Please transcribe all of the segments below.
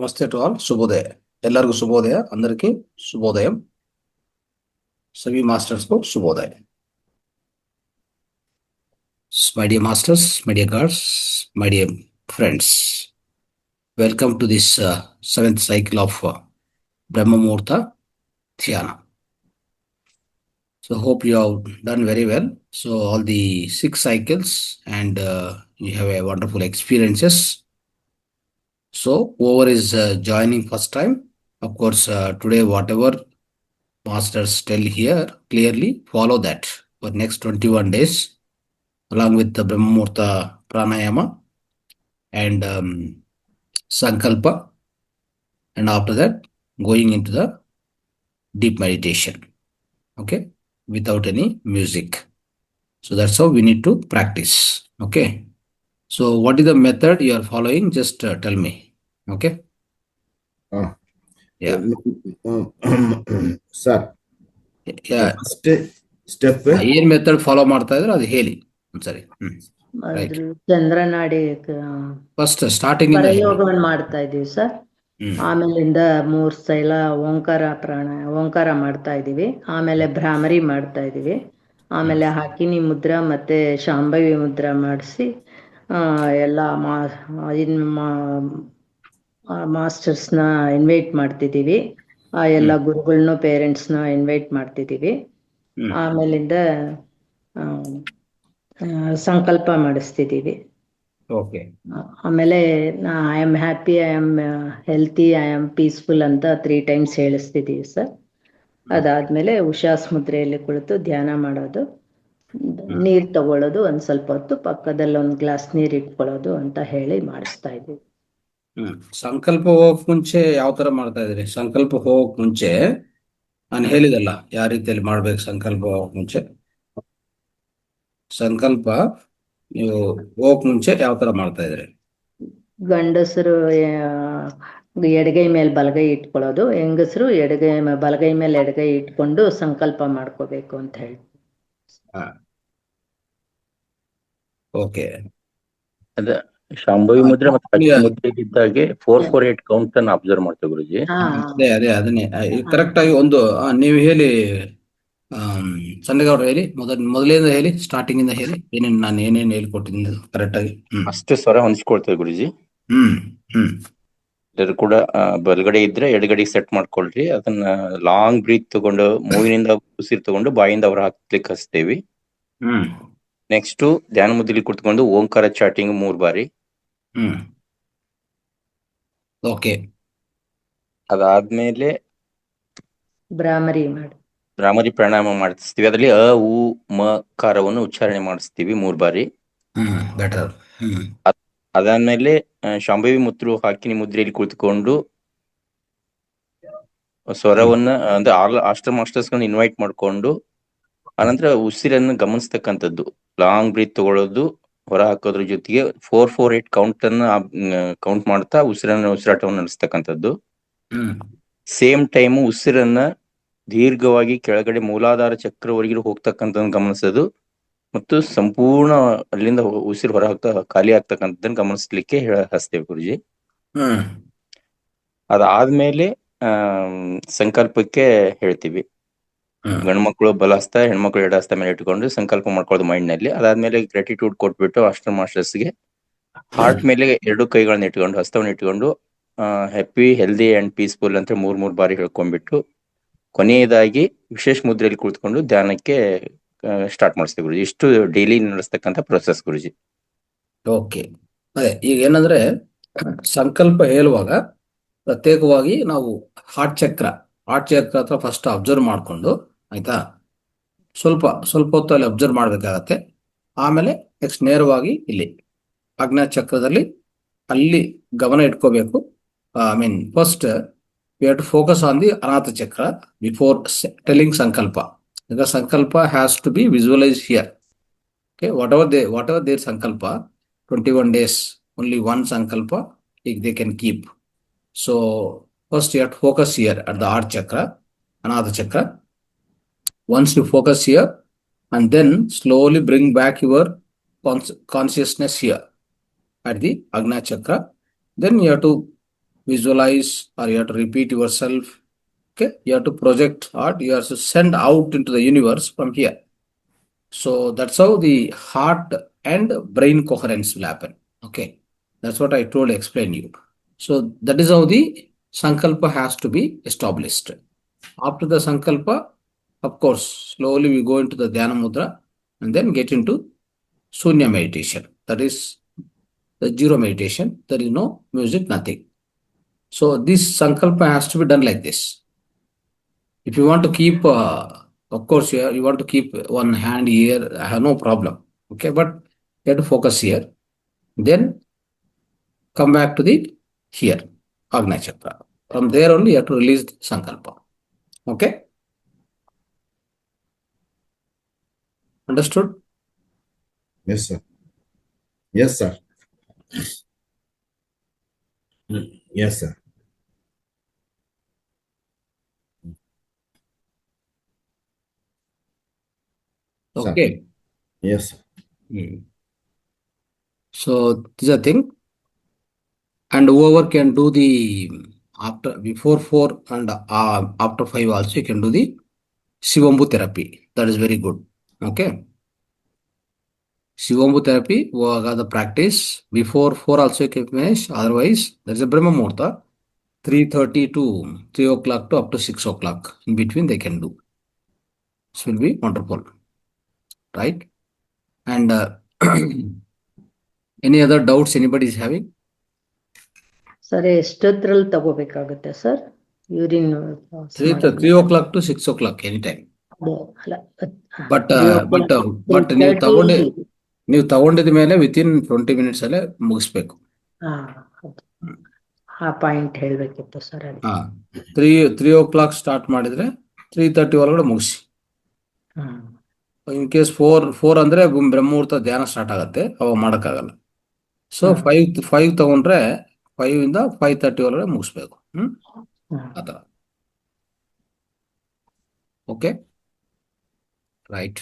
నమస్తే to all Shubhodaya ಎಲ್ಲರಿಗೂ ಶುಭೋದಯ అందరికీ శుభోదయం सभी मास्टर्स को शुभोदय my dear masters, my dear girls, my dear friends, welcome to this seventh cycle of Brahma Muhurta Dhyana. So hope you have done very well. So all the 6 cycles and you have a wonderful experiences. So whoever is joining first time, of course today whatever masters tell here, clearly follow that for next 21 days along with the Brahma Muhurta Pranayama and Sankalpa, and after that going into the deep meditation, okay, without any music. So that's how we need to practice, okay. So what is the method you are following? Just tell me, okay. Yeah. Sir Yeah. First step ಏನ್ method follow ಮಾಡ್ತಾ ಇದ್ರೆ ಅದು ಹೇಳಿ ಒಂದ್ಸರಿ. Right. ಚಂದ್ರನಾಡಿ first starting ಪರಯೋಗವನ್ನು ಮಾಡ್ತಾ ಇದೀವಿ sir. ಆಮೇಲಿಂದ 3 ಸೈಲ ಓಂಕಾರ ಮಾಡ್ತಾ ಇದೀವಿ. ಆಮೇಲೆ ಭ್ರಾಮರಿ ಮಾಡ್ತಾ ಇದೀವಿ. ಆಮೇಲೆ ಹಾಕಿನಿ ಮುದ್ರಾ ಮತ್ತೆ ಶಾಂಭವಿ ಮುದ್ರಾ ಮಾಡಿಸಿ ಎಲ್ಲ ಮಾಸ್ಟರ್ಸ್ನ ಇನ್ವೈಟ್ ಮಾಡ್ತಿದ್ದೀವಿ. ಎಲ್ಲ ಗುರುಗಳನ್ನೂ ಪೇರೆಂಟ್ಸ್ನ ಇನ್ವೈಟ್ ಮಾಡ್ತಿದ್ದೀವಿ. ಆಮೇಲಿಂದ ಸಂಕಲ್ಪ ಮಾಡಿಸ್ತಿದ್ದೀವಿ. ಆಮೇಲೆ I am happy, I am healthy, I am peaceful ಅಂತ 3 ಟೈಮ್ಸ್ ಹೇಳಿಸ್ತಿದ್ದೀವಿ ಸರ್. ಅದಾದ್ಮೇಲೆ ಉಷಾಸ್ ಮುದ್ರೆಯಲ್ಲಿ ಕುಳಿತು ಧ್ಯಾನ ಮಾಡೋದು, ನೀರ್ ತಗೊಳ್ಳೋದು, ಒಂದ್ ಸ್ವಲ್ಪ ಹೊತ್ತು ಪಕ್ಕದಲ್ಲಿ 1 ಗ್ಲಾಸ್ ನೀರ್ ಇಟ್ಕೊಳ್ಳೋದು ಅಂತ ಹೇಳಿ ಮಾಡಿಸ್ತಾ ಇದ್ದೀವಿ. ಸಂಕಲ್ಪ ಹೋಗಕ್ ಮುಂಚೆ ಯಾವ ತರ ಮಾಡ್ತಾ ಇದ್ರಿ? ಸಂಕಲ್ಪ ಹೋಗಕ್ ಮುಂಚೆ ನಾನು ಹೇಳಿದಲ್ಲ ಯಾವ ರೀತಿಯಲ್ಲಿ ಮಾಡ್ಬೇಕು. ಸಂಕಲ್ಪ ಹೋಗಕ್ ಮುಂಚೆ ಸಂಕಲ್ಪ ನೀವು ಹೋಗಕ್ ಮುಂಚೆ ಯಾವ ತರ ಮಾಡ್ತಾ ಇದ್ರಿ? ಗಂಡಸರು ಎಡಗೈ ಮೇಲೆ ಬಲಗೈ ಇಟ್ಕೊಳ್ಳೋದು, ಹೆಂಗಸರು ಬಲಗೈ ಮೇಲೆ ಎಡಗೈ ಇಟ್ಕೊಂಡು ಸಂಕಲ್ಪ ಮಾಡ್ಕೋಬೇಕು ಅಂತ ಹೇಳಿ. ಓಕೆ. ಅದ ಶಾಂಭವಿ ಮುದ್ರೆ ಮತ್ತೆ ಅಚ್ಚ ಮುದ್ರೆ ಇದ್ದಾಗೆ 448 ಕೌಂಟ್ ಅನ್ನು ಅಬ್ಸರ್ವ್ ಮಾಡ್ತೇವೆ ಗುರುಜಿ. ಅದೇ ಅದನ್ನೇ ಕರೆಕ್ಟ್ ಆಗಿ ಒಂದು ನೀವು ಹೇಳಿ ಸಂಡೇಗೌಡ್ರು ಹೇಳಿ, ಮೊದಲಿಂದ ಹೇಳಿ, ಸ್ಟಾರ್ಟಿಂಗ್ ಇಂದ ಹೇಳಿ, ನಾನು ಏನೇನು ಹೇಳ್ಕೊಟ್ಟಿದ್ದೀನಿ ಕರೆಕ್ಟ್ ಆಗಿ. ಅಷ್ಟೇ ಸ್ವರ ಹೊಂದಿಸ್ಕೊಳ್ತೇವೆ ಗುರುಜಿ. ಎಲ್ಲರೂ ಕೂಡ ಬಲಗಡೆ ಇದ್ರೆ ಎಡಗಡೆ ಸೆಟ್ ಮಾಡ್ಕೊಳ್ರಿ. ಅದನ್ನ ಲಾಂಗ್ ಬ್ರೀತ್ ತಗೊಂಡು ಮೂಗಿನಿಂದ ಉಸಿರು ತಗೊಂಡು ಬಾಯಿಂದ ಹೊರ ಹಾಕ್ಲಿಕ್ಕೆ ಹಚ್ತೇವಿ. ನೆಕ್ಸ್ಟ್ ಧ್ಯಾನ ಮುದ್ರೆಲಿ ಕುತ್ಕೊಂಡು ಓಂಕಾರ ಚಾಟಿಂಗ್ 3 ಬಾರಿ. ಓಕೆ. ಅದಾದ್ಮೇಲೆ ಭ್ರಾಮರಿ ಪ್ರಾಣಾಯಾಮ ಮಾಡಿಸ್ತೀವಿ. ಅದರಲ್ಲಿ ಅ ಉ ಮ ಕಾರವನ್ನು ಉಚ್ಚಾರಣೆ ಮಾಡಿಸ್ತೀವಿ 3 ಬಾರಿ. ಅದಾದ್ಮೇಲೆ ಶಾಂಭವಿ ಮುದ್ರು ಹಾಕಿನಿ ಮುದ್ರೆಯಲ್ಲಿ ಕುಳಿತುಕೊಂಡು ಸ್ವರವನ್ನ ಅಂದ್ರೆ ಆಸ್ಟರ್ ಮಾಸ್ಟರ್ಸ್ಗಳನ್ನ ಇನ್ವೈಟ್ ಮಾಡ್ಕೊಂಡು ಆನಂತರ ಉಸಿರನ್ನು ಗಮನಿಸ್ತಕ್ಕಂಥದ್ದು, ಲಾಂಗ್ ಬ್ರೀತ್ ತಗೊಳ್ಳೋದು, ಹೊರ ಹಾಕೋದ್ರ ಜೊತೆಗೆ 448 ಕೌಂಟ್ ಅನ್ನ ಕೌಂಟ್ ಮಾಡ್ತಾ ಉಸಿರಾಟವನ್ನು ನಡೆಸ್ತಕ್ಕಂಥದ್ದು. ಸೇಮ್ ಟೈಮ್ ಉಸಿರನ್ನ ದೀರ್ಘವಾಗಿ ಕೆಳಗಡೆ ಮೂಲಾಧಾರ ಚಕ್ರವರೆಗೂ ಹೋಗ್ತಕ್ಕಂಥ ಗಮನಿಸೋದು ಮತ್ತು ಸಂಪೂರ್ಣ ಅಲ್ಲಿಂದ ಉಸಿರು ಹೊರ ಖಾಲಿ ಆಗ್ತಕ್ಕಂಥದ್ದನ್ನ ಗಮನಿಸ್ಲಿಕ್ಕೆ ಹಚ್ತೇವೆ ಗುರುಜಿ. ಅದಾದ್ಮೇಲೆ ಸಂಕಲ್ಪಕ್ಕೆ ಹೇಳ್ತೀವಿ. ಗಂಡ್ಮಕ್ಳು ಬಲಹಸ್ತ, ಹೆಣ್ಮಕ್ಳು ಎಡಹಸ್ತ ಮೇಲೆ ಇಟ್ಕೊಂಡು ಸಂಕಲ್ಪ ಮಾಡ್ಕೊಳ್ಳೋದು ಮೈಂಡ್ ನಲ್ಲಿ. ಅದಾದ್ಮೇಲೆ ಗ್ರಾಟಿಟ್ಯೂಡ್ ಕೊಟ್ಬಿಟ್ಟು ಆಸ್ಟರ್ ಮಾಸ್ಟರ್ಸ್ಗೆ ಹಾರ್ಟ್ ಮೇಲೆ 2 ಕೈಗಳನ್ನ ಇಟ್ಕೊಂಡು ಹಸ್ತವನ್ನ ಇಟ್ಕೊಂಡು ಹ್ಯಾಪಿ, ಹೆಲ್ದಿ ಅಂಡ್ ಪೀಸ್ಫುಲ್ ಅಂತ 3 ಬಾರಿ ಹೇಳ್ಕೊಂಡ್ಬಿಟ್ಟು ಕೊನೆಯದಾಗಿ ವಿಶೇಷ ಮುದ್ರೆಯಲ್ಲಿ ಕುಳಿತುಕೊಂಡು ಧ್ಯಾನಕ್ಕೆ ಸ್ಟಾರ್ಟ್ ಮಾಡಿಸ್ತೀವಿ ಗುರುಜಿ. ಇಷ್ಟು ಡೈಲಿ ನಡೆಸ್ತಕ್ಕಂಥ ಪ್ರೊಸೆಸ್ ಗುರುಜಿ. ಓಕೆ. ಅದೇ ಈಗ ಏನಂದ್ರೆ ಸಂಕಲ್ಪ ಹೇಳುವಾಗ ಪ್ರತ್ಯೇಕವಾಗಿ ನಾವು ಹಾರ್ಟ್ ಚಕ್ರ ಹತ್ರ ಫಸ್ಟ್ ಅಬ್ಸರ್ವ್ ಮಾಡ್ಕೊಂಡು, ಆಯ್ತಾ, ಸ್ವಲ್ಪ ಹೊತ್ತು ಅಲ್ಲಿ ಅಬ್ಸರ್ವ್ ಮಾಡ್ಬೇಕಾಗತ್ತೆ. ಆಮೇಲೆ ನೆಕ್ಸ್ಟ್ ನೇರವಾಗಿ ಇಲ್ಲಿ ಆಜ್ಞಾ ಚಕ್ರದಲ್ಲಿ ಅಲ್ಲಿ ಗಮನ ಇಟ್ಕೋಬೇಕು. I mean first we have to focus on the Anahata Chakra before telling Sankalpa. The Sankalpa has to be visualized here. Okay, whatever their Sankalpa, 21 days, only one Sankalpa they can keep. So first you have to focus here at the Heart Chakra, Anahata Chakra. Once you focus here, and then slowly bring back your consciousness here at the Agna Chakra. Then you have to visualize or you have to repeat yourself. Okay, you have to project or you have to send out into the universe from here. So that's how the heart and brain coherence will happen. Okay, that's what I told explain you. So that is how the sankalpa has to be established. After the sankalpa, of course, slowly we go into the dhyana mudra and then get into sunya meditation. That is the zero meditation. There is no music, nothing. So this sankalpa has to be done like this. If you want to keep, of course, you want to keep one hand here, I have no problem. Okay, but you have to focus here. Then come back to the here, Agnya Chakra. From there only you have to release the sankalpa. Okay? Understood? Yes, sir. Yes, sir. Yes, sir. Okay. Yes, sir. So this is a thing. And whoever can do the after before 4 and after 5 also you can do the Shivambu therapy. That is very good. Okay. Shivambu therapy, the practice before 4 also you can finish. Otherwise, there is a Brahma Muhurta, 3:30 to 3 o'clock to up to 6 o'clock. In between they can do. This will be wonderful. Right? And any other doubts anybody is having? Sir ಎಷ್ಟೊತ್ತರಲ್ಲಿ ತಗೋಬೇಕಾಗುತ್ತೆ sir urine? 3 o'clock to 6 o'clock anytime. But ನೀವು ತಗೊಂಡಿದ ಮೇಲೆ within 20 minutes ಅಲ್ಲೇ ಮುಗಿಸ್ಬೇಕು. ಆ point ಹೇಳ್ಬೇಕಿತ್ತು sir. 3 o'clock start ಮಾಡಿದ್ರೆ 3:30 ಒಳಗಡೆ ಮುಗಿಸಿ. ಇನ್ ಕೇಸ್ 4 ಅಂದ್ರೆ ಬ್ರಹ್ಮಮುಹೂರ್ತ ಧ್ಯಾನ ಸ್ಟಾರ್ಟ್ ಆಗತ್ತೆ, ಅವಾಗ ಮಾಡಕ್ಕಾಗಲ್ಲ. ಸೊ 5 ತಗೊಂಡ್ರೆ 5 ಇಂದ 5:30 ಒಳಗಡೆ ಮುಗಿಸ್ಬೇಕು. ಆತರ. Okay, right.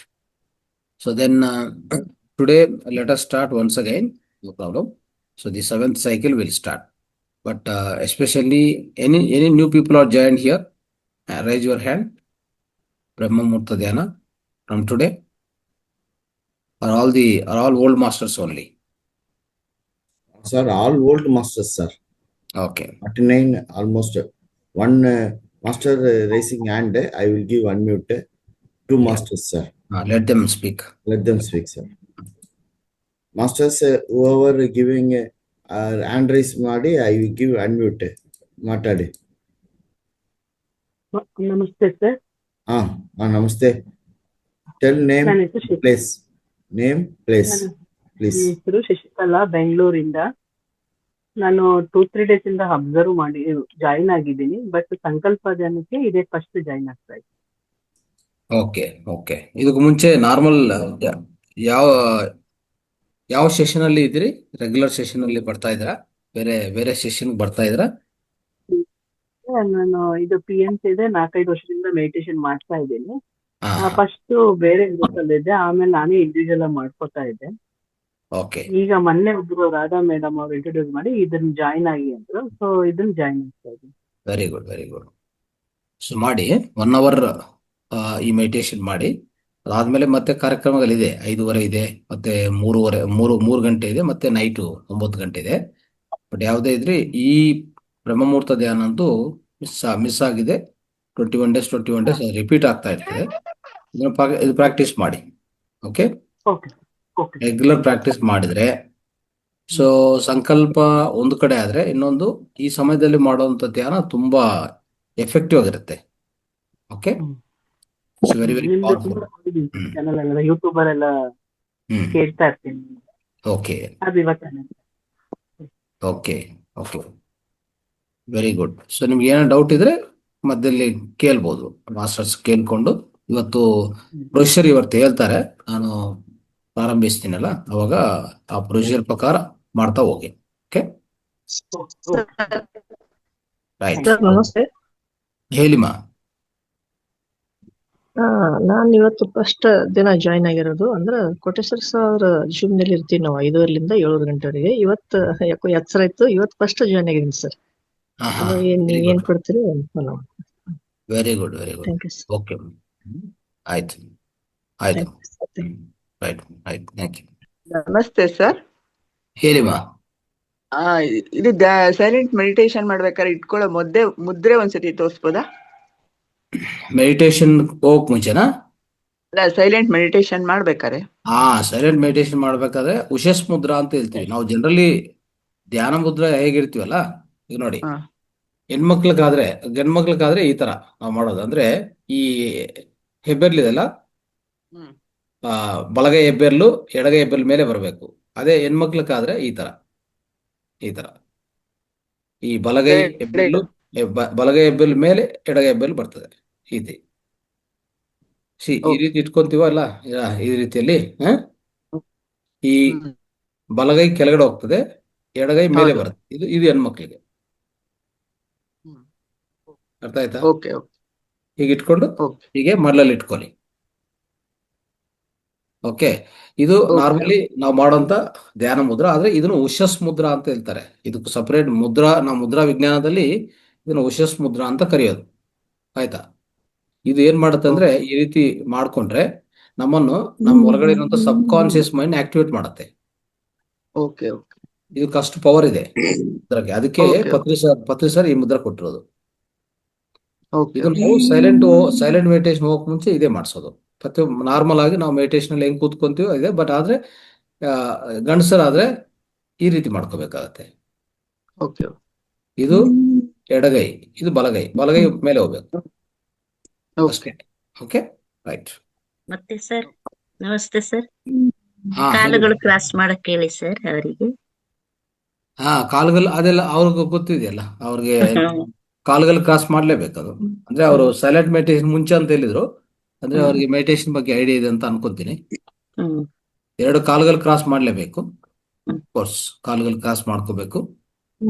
So then today let us start once again, no problem. So the 7th cycle will start, but especially any new people are joined here, raise your hand. Brahma Muhurta Dhyana from today, are all old masters only? Sir, all old masters, sir. Okay. 49 almost. One master raising hand, I will give unmute. 2 masters, sir. Let them speak. Let them speak, sir. Masters, whoever giving hand raise ಮಾಡಿ, I will give unmute. ಮಾತಾಡಿ. ನಮಸ್ತೆ sir. ನಮಸ್ತೆ. Tell name, place. Name, place, please. ಹೆಸರು ಶಶಿಕಲಾ, ಬೆಂಗಳೂರಿಂದ. ನಾನು 2-3 days ಇಂದ observe ಮಾಡಿ join ಆಗಿದ್ದೀನಿ, ಬಟ್ ಸಂಕಲ್ಪ ಧ್ಯಾನಕ್ಕೆ ಇದೇ ಫಸ್ಟ್ ಜಾಯಿನ್ ಆಗ್ತಾ ಇದ್ದೀನಿ. Okay okay. ಇದಕ್ಕೆ ಮುಂಚೆ ನಾರ್ಮಲ್ ಯಾವ ಸೆಷನ್ ಅಲ್ಲಿ ಇದ್ರಿ? ರೆಗ್ಯುಲರ್ ಸೆಷನ್ ಅಲ್ಲಿ ಬರ್ತಾ ಇದ್ರಾ? ಬೇರೆ ಸೆಷನ್ ಬರ್ತಾ ಇದ್ರಾ? ನಾನು ಇದು PNC ಇದೆ, 4-5 ವರ್ಷದಿಂದ ಮೆಡಿಟೇಷನ್ ಮಾಡ್ತಾ ಇದ್ದೀನಿ. ಫಸ್ಟ್ ಬೇರೆ ಗ್ರೂಪ್ ಅಲ್ಲಿ ಇದ್ದೆ, ಆಮೇಲೆ ನಾನೇ ಇಂಡಿವಿಜುವಲ್ ಆಗಿ ಮಾಡ್ಕೊತಾ ಇದ್ದೆ. ಓಕೆ. ಈಗ ಮೊನ್ನೆ ಒಬ್ರು ರಾಧಾ ಮೇಡಮ್ ಅವ್ರು ಇಂಟ್ರೊಡ್ಯೂಸ್ ಮಾಡಿ ಇದನ್ನ ಜಾಯಿನ್ ಆಗಿ ಅಂದ್ರು, ಸೊ ಇದನ್ನ ಜಾಯಿನ್ ಆಗ್ತಾ ಇದ್ದೀನಿ. Very good, very good. So ಮಾಡಿ 1 hour ಈ ಮೆಡಿಟೇಷನ್ ಮಾಡಿ. ಅದಾದ್ಮೇಲೆ ಮತ್ತೆ ಕಾರ್ಯಕ್ರಮಗಳಿದೆ. 5:30 ಇದೆ, ಮತ್ತೆ 3 ಗಂಟೆ ಇದೆ, ಮತ್ತೆ ನೈಟು 9 ಗಂಟೆ ಇದೆ. ಬಟ್ ಯಾವುದೇ ಇದ್ರಿ ಈ ಬ್ರಹ್ಮಮುಹೂರ್ತ ಧ್ಯಾನ ಅಂತೂ ಮಿಸ್ ಆಗಿದೆ. 21 days ರಿಪೀಟ್ ಆಗ್ತಾ ಇರ್ತದೆ. ಇದು ಪ್ರಾಕ್ಟೀಸ್ ಮಾಡಿ. ಓಕೆ, ರೆಗ್ಯುಲರ್ ಪ್ರಾಕ್ಟೀಸ್ ಮಾಡಿದ್ರೆ ಸೊ ಸಂಕಲ್ಪ ಒಂದು ಕಡೆ ಆದ್ರೆ ಇನ್ನೊಂದು ಈ ಸಮಯದಲ್ಲಿ ಮಾಡುವಂತ ಧ್ಯಾನ ತುಂಬಾ ಎಫೆಕ್ಟಿವ್ ಆಗಿರುತ್ತೆ. Okay, very very powerful. YouTuber ಎಲ್ಲ ಕೇಳ್ತಾ ಇರ್ತೀನಿ. Okay okay okay, very good. So ನಿಮ್ಗೆ ಏನೋ ಡೌಟ್ ಇದ್ರೆ ಮಧ್ಯದಲ್ಲಿ ಕೇಳ್ಬೋದು, ಮಾಸ್ಟರ್ಸ್ ಕೇಳ್ಕೊಂಡು. ಇವತ್ತು ಪ್ರೊಸೀಜರ್ ಇವತ್ತು ಹೇಳ್ತಾರೆ, ನಾನು ಪ್ರಾರಂಭಿಸ್ತೀನಲ್ಲ ಅವಾಗ ಆ ಪ್ರೊಸೀಜರ್ ಪ್ರಕಾರ ಮಾಡ್ತಾ ಹೋಗಿ. Okay, right. ನಮಸ್ತೆ. ಹೇಳಿಮಾ. ನಾನ್ ಇವತ್ತು ಫಸ್ಟ್ ದಿನ ಜಾಯಿನ್ ಆಗಿರೋದು. ಅಂದ್ರೆ ಕೋಟೇಶ್ವರ ಸರ್ ಜೂಮ್ ನಲ್ಲಿ ಇರ್ತೀವಿ ನಾವು 5:30 ರಿಂದ 7 ಗಂಟೆವರೆಗೆ. ಇವತ್ತು ಯಾಕೋ ಎಚ್ಚರ ಇತ್ತು, ಇವತ್ತು ಫಸ್ಟ್ ಜಾಯಿನ್ ಆಗಿದ್ದೀನಿ ಸರ್. ಹಾ ಹಾ ಏನ್ ವೆರಿ ಏನ್ ಗುಡ್ ಕೊಡ್ತೀರಿ follow. Very good very good. Thank you sir. Okay ಆಯ್ತು ಆಯ್ತು. Thank you sir. Right right thank you. ನಮಸ್ತೆ ಸರ್. ಹೇಳಿಮಾ. ಆ, ಇದು ಸೈಲೆಂಟ್ ಮೆಡಿಟೇಷನ್ ಮಾಡ್ಬೇಕಾದ್ರೆ ಇಟ್ಕೊಳ್ಳೋ ಮುದ್ರೆ ಒಂದ್ಸತಿ ತೋರಿಸ್ಬೋದಾ? ಮೆಡಿಟೇಷನ್ ಹೋಗಕ್ ಮುಂಚೆನಾ? ಅಲ್ಲ, ಸೈಲೆಂಟ್ ಮೆಡಿಟೇಷನ್ ಮಾಡ್ಬೇಕಾರೆ. ಸೈಲೆಂಟ್ ಮೆಡಿಟೇಷನ್ ಮಾಡ್ಬೇಕಾದ್ರೆ ಉಶಸ್ ಮುದ್ರಾ ಅಂತ ಹೇಳ್ತೀವಿ ನಾವು. ಜನರಲಿ ಧ್ಯಾನ ಮುದ್ರಾ ಹೇಗಿರ್ತೀವಲ್ಲ, ಈಗ ನೋಡಿ, ಹಾ. ಹೆಣ್ಮಕ್ಳಿಗಾದ್ರೆ ಗಂಡ್ಮಕ್ಳಿಗಾದ್ರೆ ಈ ತರ ನಾವು ಮಾಡೋದು. ಅಂದ್ರೆ ಈ ಹೆಬ್ಬೆರ್ಲಿದೆಲ್ಲ, ಹ್ಮ್. ಬಲಗೈ ಹೆಬ್ಬೆರ್ಲು ಎಡಗೈ ಹೆಬ್ಬೆರ್ಲು ಮೇಲೆ ಬರಬೇಕು. ಅದೇ ಹೆಣ್ಮಕ್ಳಿಗಾದ್ರೆ ಈ ತರ ಈ ಬಲಗೈ ಹೆಬ್ಬೆರ್ಲು ಬಲಗೈ ಹೆಬ್ಬೆರ್ಲು ಮೇಲೆ ಎಡಗೈ ಹೆಬ್ಬೆರ್ಲು ಬರ್ತದೆ. ಈ ರೀತಿ ಇಟ್ಕೊಂತೀವಲ್ಲ, ಈ ರೀತಿಯಲ್ಲಿ ಈ ಬಲಗೈ ಕೆಳಗಡೆ ಹೋಗ್ತದೆ, ಎಡಗೈ ಮೇಲೆ ಬರುತ್ತೆ. ಇದು ಹೆಣ್ಮಕ್ಳಿಗೆ. ಅರ್ಥ ಆಯ್ತಾ? ಹೀಗೆ ಇಟ್ಕೊಂಡು ಹೀಗೆ ಮರಳಲ್ಲಿ ಇಟ್ಕೊಳ್ಳಿ. ಓಕೆ, ಇದು ನಾರ್ಮಲಿ ನಾವು ಮಾಡೋಂತ ಧ್ಯಾನ ಮುದ್ರಾ. ಆದ್ರೆ ಇದನ್ನು ಉಶಸ್ ಮುದ್ರಾ ಅಂತ ಹೇಳ್ತಾರೆ. ಇದಕ್ಕೂ ಸಪರೇಟ್ ಮುದ್ರಾ, ನಾವು ಮುದ್ರಾ ವಿಜ್ಞಾನದಲ್ಲಿ ಇದನ್ನು ಉಶಸ್ ಮುದ್ರಾ ಅಂತ ಕರೆಯೋದು. ಆಯ್ತಾ? ಇದು ಏನ್ ಮಾಡುತ್ತೆ ಅಂದ್ರೆ, ಈ ರೀತಿ ಮಾಡ್ಕೊಂಡ್ರೆ ನಮ್ಮನ್ನು ನಮ್ಮ ಒಳಗಡೆ ಇರುವಂತ ಸಬ್ ಕಾನ್ಶಿಯಸ್ ಮೈಂಡ್ ಆಕ್ಟಿವೇಟ್ ಮಾಡುತ್ತೆ. ಇದಕ್ಕೆ ಅಷ್ಟು ಪವರ್ ಇದೆ ಮುದ್ರಕ್ಕೆ. ಅದಕ್ಕೆ ಪತ್ರಿ ಸರ್ ಈ ಮುದ್ರಾ ಕೊಟ್ಟಿರೋದು. ಇದು ನಾವು ಸೈಲೆಂಟ್ ಮೆಡಿಟೇಷನ್ ಹೋಗಕ್ ಮುಂಚೆ ಇದೇ ಮಾಡಿಸೋದು. ಮತ್ತೆ ನಾರ್ಮಲ್ ಆಗಿ ನಾವು ಮೆಡಿಟೇಷನ್ ಅಲ್ಲಿ ಹೆಂಗ್ ಕೂತ್ಕೊಂತೀವೋ ಇದೆ. ಬಟ್ ಆದ್ರೆ ಗಂಡಸರಾದ್ರೆ ಈ ರೀತಿ ಮಾಡ್ಕೋಬೇಕಾಗತ್ತೆ. ಇದು ಎಡಗೈ, ಇದು ಬಲಗೈ ಮೇಲೆ ಹೋಗ್ಬೇಕು ಅಷ್ಟೇ. Okay, right. ಮತ್ತೆ ಸರ್, ನಮಸ್ತೆ ಸರ್. ಕಾಲುಗಳು ಕ್ರಾಸ್ ಮಾಡಕ್ ಹೇಳಿ ಸರ್ ಅವರಿಗೆ. ಕಾಲುಗಳು ಅದೆಲ್ಲ ಅವ್ರಿಗೆ ಗೊತ್ತಿದೆಯಲ್ಲ, ಅವ್ರಿಗೆ ಕಾಲುಗಳು ಕ್ರಾಸ್ ಮಾಡ್ಲೇಬೇಕು. ಅದು ಅಂದ್ರೆ ಅವರು ಸೈಲೆಂಟ್ ಮೆಡಿಟೇಷನ್ ಮುಂಚೆ ಅಂತ ಹೇಳಿದ್ರು. ಅಂದ್ರೆ ಅವ್ರಿಗೆ ಮೆಡಿಟೇಷನ್ ಬಗ್ಗೆ ಐಡಿಯಾ ಇದೆ ಅಂತ ಅನ್ಕೊಂತೀನಿ. 2 ಕಾಲುಗಳು ಕ್ರಾಸ್ ಮಾಡ್ಲೇಬೇಕು. ಕೋರ್ಸ್ ಕಾಲುಗಳು ಕ್ರಾಸ್ ಮಾಡ್ಕೋಬೇಕು.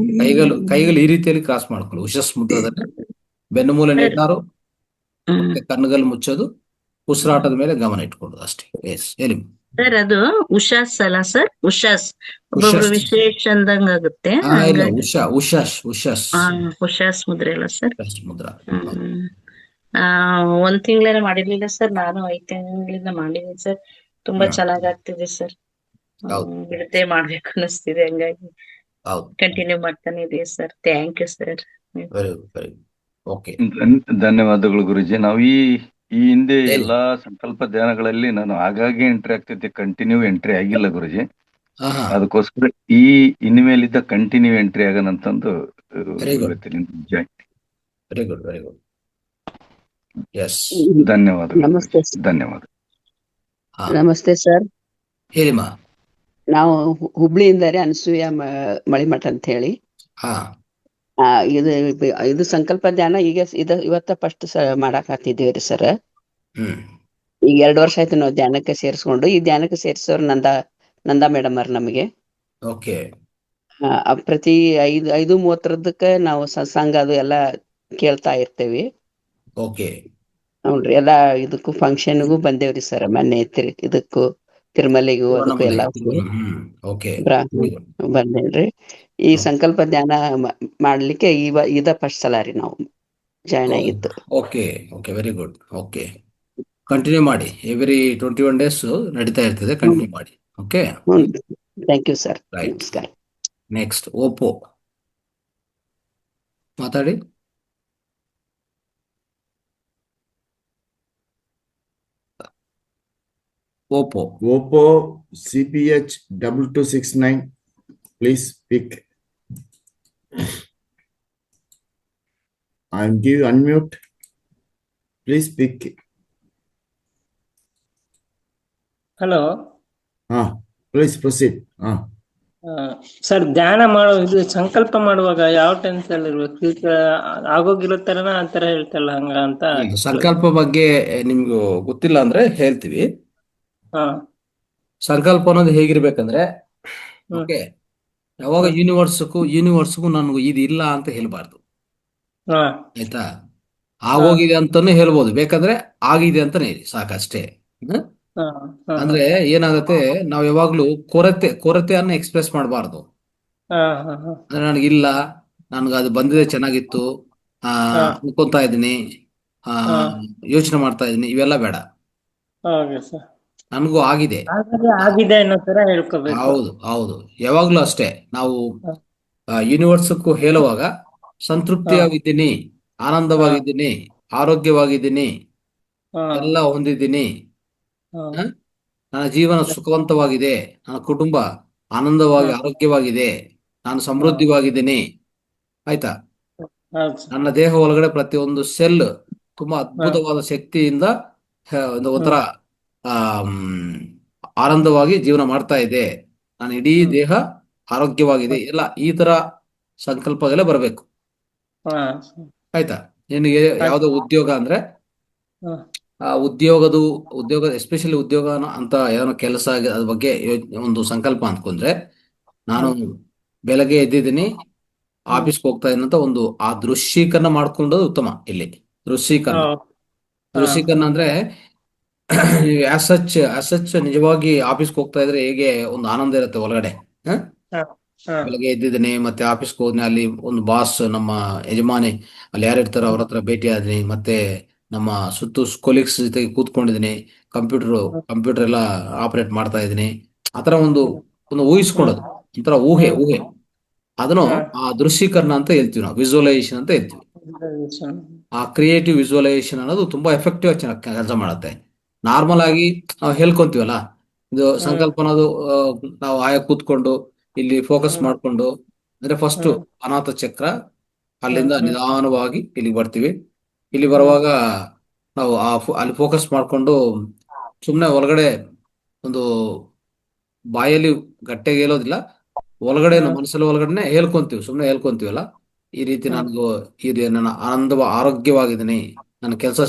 ಕೈಗಳು ಈ ರೀತಿಯಲ್ಲಿ ಕ್ರಾಸ್ ಮಾಡ್ಕೊಳ್ಳಿ. ಉಶಸ್ ಮುದ್ರದಲ್ಲಿ ಬೆನ್ನು ಮೂಲೆ ನೆಟ್ಟಾರು, ಮತ್ತೆ ಕಣ್ಣುಗಳು ಮುಚ್ಚೋದು, ಉಸಿರಾಟದ ಮೇಲೆ ಗಮನ ಇಟ್ಕೊಳ್ಳೋದು ಅಷ್ಟೇ. ಎಸ್, ಹೇಳಿ ಸರ್. ಅದು ಉಶಾಸ್ ಅಲ್ಲ ಸರ್? ಉಶಾಸ್ ಒಬ್ಬೊಬ್ರು ವಿಶೇಷ ಅಂದಂಗ ಆಗುತ್ತೆ. ಉಶಾಸ್ ಮುದ್ರೆ ಅಲ್ಲ ಸರ್? ಮುದ್ರಾ ಒಂದ್ ತಿಂಗಳೇನ ಮಾಡಿರ್ಲಿಲ್ಲ ಸರ್. ನಾನು 5 ತಿಂಗಳಿಂದ ಮಾಡಿದೀನಿ ಸರ್. ತುಂಬಾ ಚೆನ್ನಾಗ್ ಆಗ್ತಿದೆ ಸರ್. ಬಿಡತೆ ಮಾಡ್ಬೇಕು ಅನಿಸ್ತಿದೆ. ಹಂಗಾಗಿ ಕಂಟಿನ್ಯೂ ಮಾಡ್ತಾನೆ ಇದೀವಿ ಸರ್. Thank you sir. ಧನ್ಯವಾದಗಳು ಗುರುಜಿ. ನಾವು ಈ ಹಿಂದೆ ಎಲ್ಲಾ ಸಂಕಲ್ಪ ಧ್ಯಾನಗಳಲ್ಲಿ ನಾನು ಆಗಾಗ್ಗೆ ಎಂಟ್ರಿ ಆಗ್ತಿದ್ದೆ, ಕಂಟಿನ್ಯೂ ಎಂಟ್ರಿ ಆಗಿಲ್ಲ ಗುರುಜಿ. ಅದಕ್ಕೋಸ್ಕರ ಇನ್ಮೇಲಿದ್ದ ಕಂಟಿನ್ಯೂ ಎಂಟ್ರಿ ಆಗನಂತಂದು ವೆರಿ ಗುಡ್. ಧನ್ಯವಾದಗಳು. ನಮಸ್ತೆ ಧನ್ಯವಾದ. ನಮಸ್ತೆ ಸರ್. ಹೇಳಿಮಾ. ನಾವು ಹುಬ್ಳಿಯಿಂದ ಅನಸೂಯ ಮಳಿಮಠ ಅಂತ ಹೇಳಿ. ಇದು ಸಂಕಲ್ಪ ಧ್ಯಾನ ಈಗ ಇವತ್ತ ಫಸ್ಟ್ ಮಾಡಾಕ್ ಹತ್ತಿದ್ದೀವ್ರಿ ಸರ್. ಈಗ 2 ವರ್ಷ ಆಯ್ತು ನಾವು ಧ್ಯಾನಕ್ಕೆ ಸೇರಿಸ್ಕೊಂಡು. ಈ ಧ್ಯಾನಕ್ಕೆ ಸೇರಿಸೋರು ನಂದಾ ಮೇಡಮ್ ಅವ್ರ ನಮಗೆ. ಪ್ರತಿ 5:30 ನಾವು ಸತ್ಸಂಗ ಅದು ಎಲ್ಲಾ ಕೇಳ್ತಾ ಇರ್ತೇವಿ. ನೋಡ್ರಿ, ಎಲ್ಲಾ ಇದಕ್ಕೂ ಫಂಕ್ಷನ್ಗೂ ಬಂದೇವ್ರಿ ಸರ್. ಮೊನ್ನೆ ಇದಕ್ಕೂ ತಿರುಮಲೆಗೂ ಅದಕ್ಕೂ ಎಲ್ಲ ಬಂದೇನ್ರಿ. ಈ ಸಂಕಲ್ಪ ಧ್ಯಾನ ಮಾಡ್ಲಿಕ್ಕೆ ಇದ ಫಸ್ಟ್ ಸಲ ರೀ ನಾವು ಜಾಯ್ನ್ ಆಗಿದ್ದು. Very good. ಕಂಟಿನ್ಯೂ ಮಾಡಿ. ಎವ್ರಿ 21 days ನಡೀತಾ ಇರ್ತದೆ. ಕಂಟಿನ್ಯೂ ಮಾಡಿ. Okay, thank you sir. ನಮಸ್ಕಾರ. ನೆಕ್ಸ್ಟ್ ಓಪೋ ಮಾತಾಡಿ. Oppo CPH 2269. Please pick. I'm give unmute. Please pick. Hello. Please proceed. Sir, ಧ್ಯಾನ ಇದು ಸಂಕಲ್ಪ ಮಾಡುವಾಗ ಯಾವ ಟೆನ್ಷನ್ ಇರ್ಬೇಕು? ಆಗೋಗಿರೋ ತರನ ಆತರ ಹೇಳ್ತಲ್ಲ ಹಂಗ ಅಂತ. ಸಂಕಲ್ಪ ಬಗ್ಗೆ ನಿಮ್ಗೂ ಗೊತ್ತಿಲ್ಲ ಅಂದ್ರೆ ಹೇಳ್ತೀವಿ. ಸಂಕಲ್ಪ ಅನ್ನೋದು ಹೇಗಿರ್ಬೇಕಂದ್ರೆ, ಓಕೆ, ಯಾವಾಗ ಯೂನಿವರ್ಸ್ಗೂ ನನಗೂ ಇದು ಇಲ್ಲ ಅಂತ ಹೇಳ್ಬಾರ್ದು. ಆಯ್ತಾ? ಆಗೋಗಿದೆ ಅಂತಾನು ಹೇಳ್ಬೋದು, ಬೇಕಾದ್ರೆ ಆಗಿದೆ ಅಂತಾನೆ ಹೇಳಿ ಸಾಕಷ್ಟೇ. ಅಂದ್ರೆ ಏನಾಗುತ್ತೆ, ನಾವ್ ಯಾವಾಗ್ಲೂ ಕೊರತೆಯನ್ನ ಎಕ್ಸ್ಪ್ರೆಸ್ ಮಾಡಬಾರ್ದು. ಅಂದ್ರೆ ನನಗಿಲ್ಲ, ನನ್ಗೆ ಅದು ಬಂದಿದೆ ಚೆನ್ನಾಗಿತ್ತು, ಅನ್ಕೊಂತಾ ಇದ್ದೀನಿ, ಯೋಚನೆ ಮಾಡ್ತಾ ಇದ್ದೀನಿ, ಇವೆಲ್ಲ ಬೇಡ. ನನಗೂ ಆಗಿದೆ. ಆಗಿದೆ ಅನ್ನೋ ತರ ಹೇಳ್ಕೋಬೇಕು. ಹೌದು ಹೌದು, ಯಾವಾಗ್ಲೂ ಅಷ್ಟೇ. ನಾವು ಯೂನಿವರ್ಸಕ್ಕೂ ಹೇಳುವಾಗ ಸಂತೃಪ್ತಿಯಾಗಿದ್ದೀನಿ, ಆನಂದವಾಗಿದ್ದೀನಿ, ಆರೋಗ್ಯವಾಗಿದ್ದೀನಿ, ಎಲ್ಲ ಹೊಂದಿದ್ದೀನಿ, ನನ್ನ ಜೀವನ ಸುಖವಂತವಾಗಿದೆ, ನನ್ನ ಕುಟುಂಬ ಆನಂದವಾಗಿ ಆರೋಗ್ಯವಾಗಿದೆ, ನಾನು ಸಮೃದ್ಧಿವಾಗಿದ್ದೀನಿ, ಆಯ್ತಾ. ನನ್ನ ದೇಹ ಒಳಗಡೆ ಪ್ರತಿಯೊಂದು ಸೆಲ್ ತುಂಬಾ ಅದ್ಭುತವಾದ ಶಕ್ತಿಯಿಂದ ಒಂಥರ ಆನಂದವಾಗಿ ಜೀವನ ಮಾಡ್ತಾ ಇದೆ, ನನ್ನ ಇಡೀ ದೇಹ ಆರೋಗ್ಯವಾಗಿದೆ, ಎಲ್ಲ ಈ ತರ ಸಂಕಲ್ಪಗಳೇ ಬರಬೇಕು, ಆಯ್ತಾ. ನಿನಗೆ ಯಾವುದೋ ಉದ್ಯೋಗ ಅಂದ್ರೆ ಆ ಉದ್ಯೋಗ ಎಸ್ಪೆಷಲಿ ಉದ್ಯೋಗ ಅಂತ ಏನೋ ಕೆಲಸ ಅದ್ರ ಬಗ್ಗೆ ಒಂದು ಸಂಕಲ್ಪ ಅಂದ್ಕೊಂಡ್ರೆ, ನಾನು ಬೆಳಗ್ಗೆ ಎದ್ದಿದ್ದೀನಿ, ಆಫೀಸ್ಗೆ ಹೋಗ್ತಾ ಇದ್ದೀನಿ ಅಂತ ಒಂದು ಆ ದೃಶ್ಯೀಕರಣ ಮಾಡ್ಕೊಂಡೋದು ಉತ್ತಮ. ಇಲ್ಲಿ ದೃಶ್ಯೀಕರಣ ಅಂದ್ರೆ ಸಚ್ ನಿಜವಾಗಿ ಆಫೀಸ್ಗೆ ಹೋಗ್ತಾ ಇದ್ರೆ ಹೇಗೆ ಒಂದು ಆನಂದ ಇರುತ್ತೆ ಒಳಗಡೆ. ಬೆಳಗ್ಗೆ ಎದ್ದಿದ್ದೀನಿ, ಮತ್ತೆ ಆಫೀಸ್ಗೆ ಹೋದ್ನಿ, ಅಲ್ಲಿ ಒಂದು ಬಾಸ್, ನಮ್ಮ ಯಜಮಾನಿ ಅಲ್ಲಿ ಯಾರಿರ್ತಾರೋ ಅವ್ರ ಹತ್ರ ಭೇಟಿ ಆದ್ನಿ, ಮತ್ತೆ ನಮ್ಮ ಸುತ್ತು ಕೊಲೀಗ್ಸ್ ಜೊತೆಗೆ ಕೂತ್ಕೊಂಡಿದ್ದೀನಿ, ಕಂಪ್ಯೂಟರ್ ಎಲ್ಲ ಆಪರೇಟ್ ಮಾಡ್ತಾ ಇದ್ದೀನಿ, ಆತರ ಒಂದು ಊಹಿಸ್ಕೊಳ್ಳೋದು, ಒಂಥರ ಊಹೆ ಅದನ್ನು ಆ ದೃಶ್ಯೀಕರಣ ಅಂತ ಹೇಳ್ತೀವಿ, ನಾವು ವಿಜುವಲೈಸೇಷನ್ ಅಂತ ಹೇಳ್ತೀವಿ. ಆ ಕ್ರಿಯೇಟಿವ್ ವಿಜುವಲೈಸೇಷನ್ ಅನ್ನೋದು ತುಂಬಾ ಎಫೆಕ್ಟಿವ್ ಆಗಿ ಕೆಲಸ ಮಾಡುತ್ತೆ. ನಾರ್ಮಲ್ ಆಗಿ ನಾವು ಹೇಳ್ಕೊಂತೀವಲ್ಲ, ಇದು ಸಂಕಲ್ಪ ಅನ್ನೋದು ನಾವು ಆಯಾ ಕೂತ್ಕೊಂಡು ಇಲ್ಲಿ ಫೋಕಸ್ ಮಾಡ್ಕೊಂಡು, ಅಂದ್ರೆ ಫಸ್ಟ್ ಅನಾಥ ಚಕ್ರ, ಅಲ್ಲಿಂದ ನಿಧಾನವಾಗಿ ಇಲ್ಲಿಗೆ ಬರ್ತೀವಿ. ಇಲ್ಲಿ ಬರುವಾಗ ನಾವು ಅಲ್ಲಿ ಫೋಕಸ್ ಮಾಡ್ಕೊಂಡು ಸುಮ್ಮನೆ ಒಳಗಡೆ ಒಂದು ಬಾಯಲ್ಲಿ ಗಟ್ಟೆಗೆ ಹೇಳೋದಿಲ್ಲ, ಒಳಗಡೆ ನಮ್ಮ ಮನಸ್ಸಲ್ಲಿ ಒಳಗಡೆ ಹೇಳ್ಕೊಂತೀವಿ, ಸುಮ್ಮನೆ ಹೇಳ್ಕೊಂತೀವಲ್ಲ, ಈ ರೀತಿ ನನಗೂ ನನ್ನ ಆರೋಗ್ಯವಾಗಿದ್ದೀನಿ, ನನ್ನ ಕೆಲಸ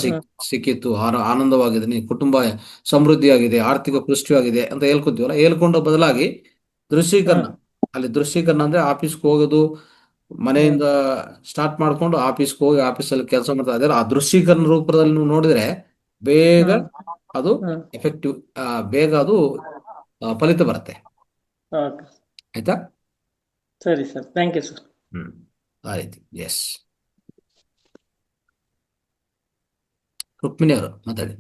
ಸಿಕ್ಕಿತ್ತು, ಆನಂದವಾಗಿದ್ದೀನಿ, ಕುಟುಂಬ ಸಮೃದ್ಧಿಯಾಗಿದೆ, ಆರ್ಥಿಕ ಪುಷ್ಟಿಯಾಗಿದೆ ಅಂತ ಹೇಳ್ಕೊಂತೀವಲ್ಲ. ಹೇಳ್ಕೊಂಡ ಬದಲಾಗಿ ದೃಶ್ಯೀಕರಣ, ಅಲ್ಲಿ ದೃಶ್ಯೀಕರಣ ಅಂದ್ರೆ ಆಫೀಸ್ಗೆ ಹೋಗೋದು, ಮನೆಯಿಂದ ಸ್ಟಾರ್ಟ್ ಮಾಡ್ಕೊಂಡು ಆಫೀಸ್ಗೆ ಹೋಗಿ ಆಫೀಸಲ್ಲಿ ಕೆಲಸ ಮಾಡ್ತಾ ಇದ್ದಾರೆ, ಆ ದೃಶ್ಯೀಕರಣ ರೂಪದಲ್ಲಿ ನೀವು ನೋಡಿದ್ರೆ ಬೇಗ ಅದು ಎಫೆಕ್ಟಿವ್, ಬೇಗ ಅದು ಫಲಿತ ಬರುತ್ತೆ, ಆಯ್ತಾ. ಸರಿ ಸರ್, ಥ್ಯಾಂಕ್ ಯು ಸರ್. ಆ ರೀತಿ. ಎಸ್, ರುಕ್ಮಿಣಿ ಅವರು ಮಾತಾಡಿ.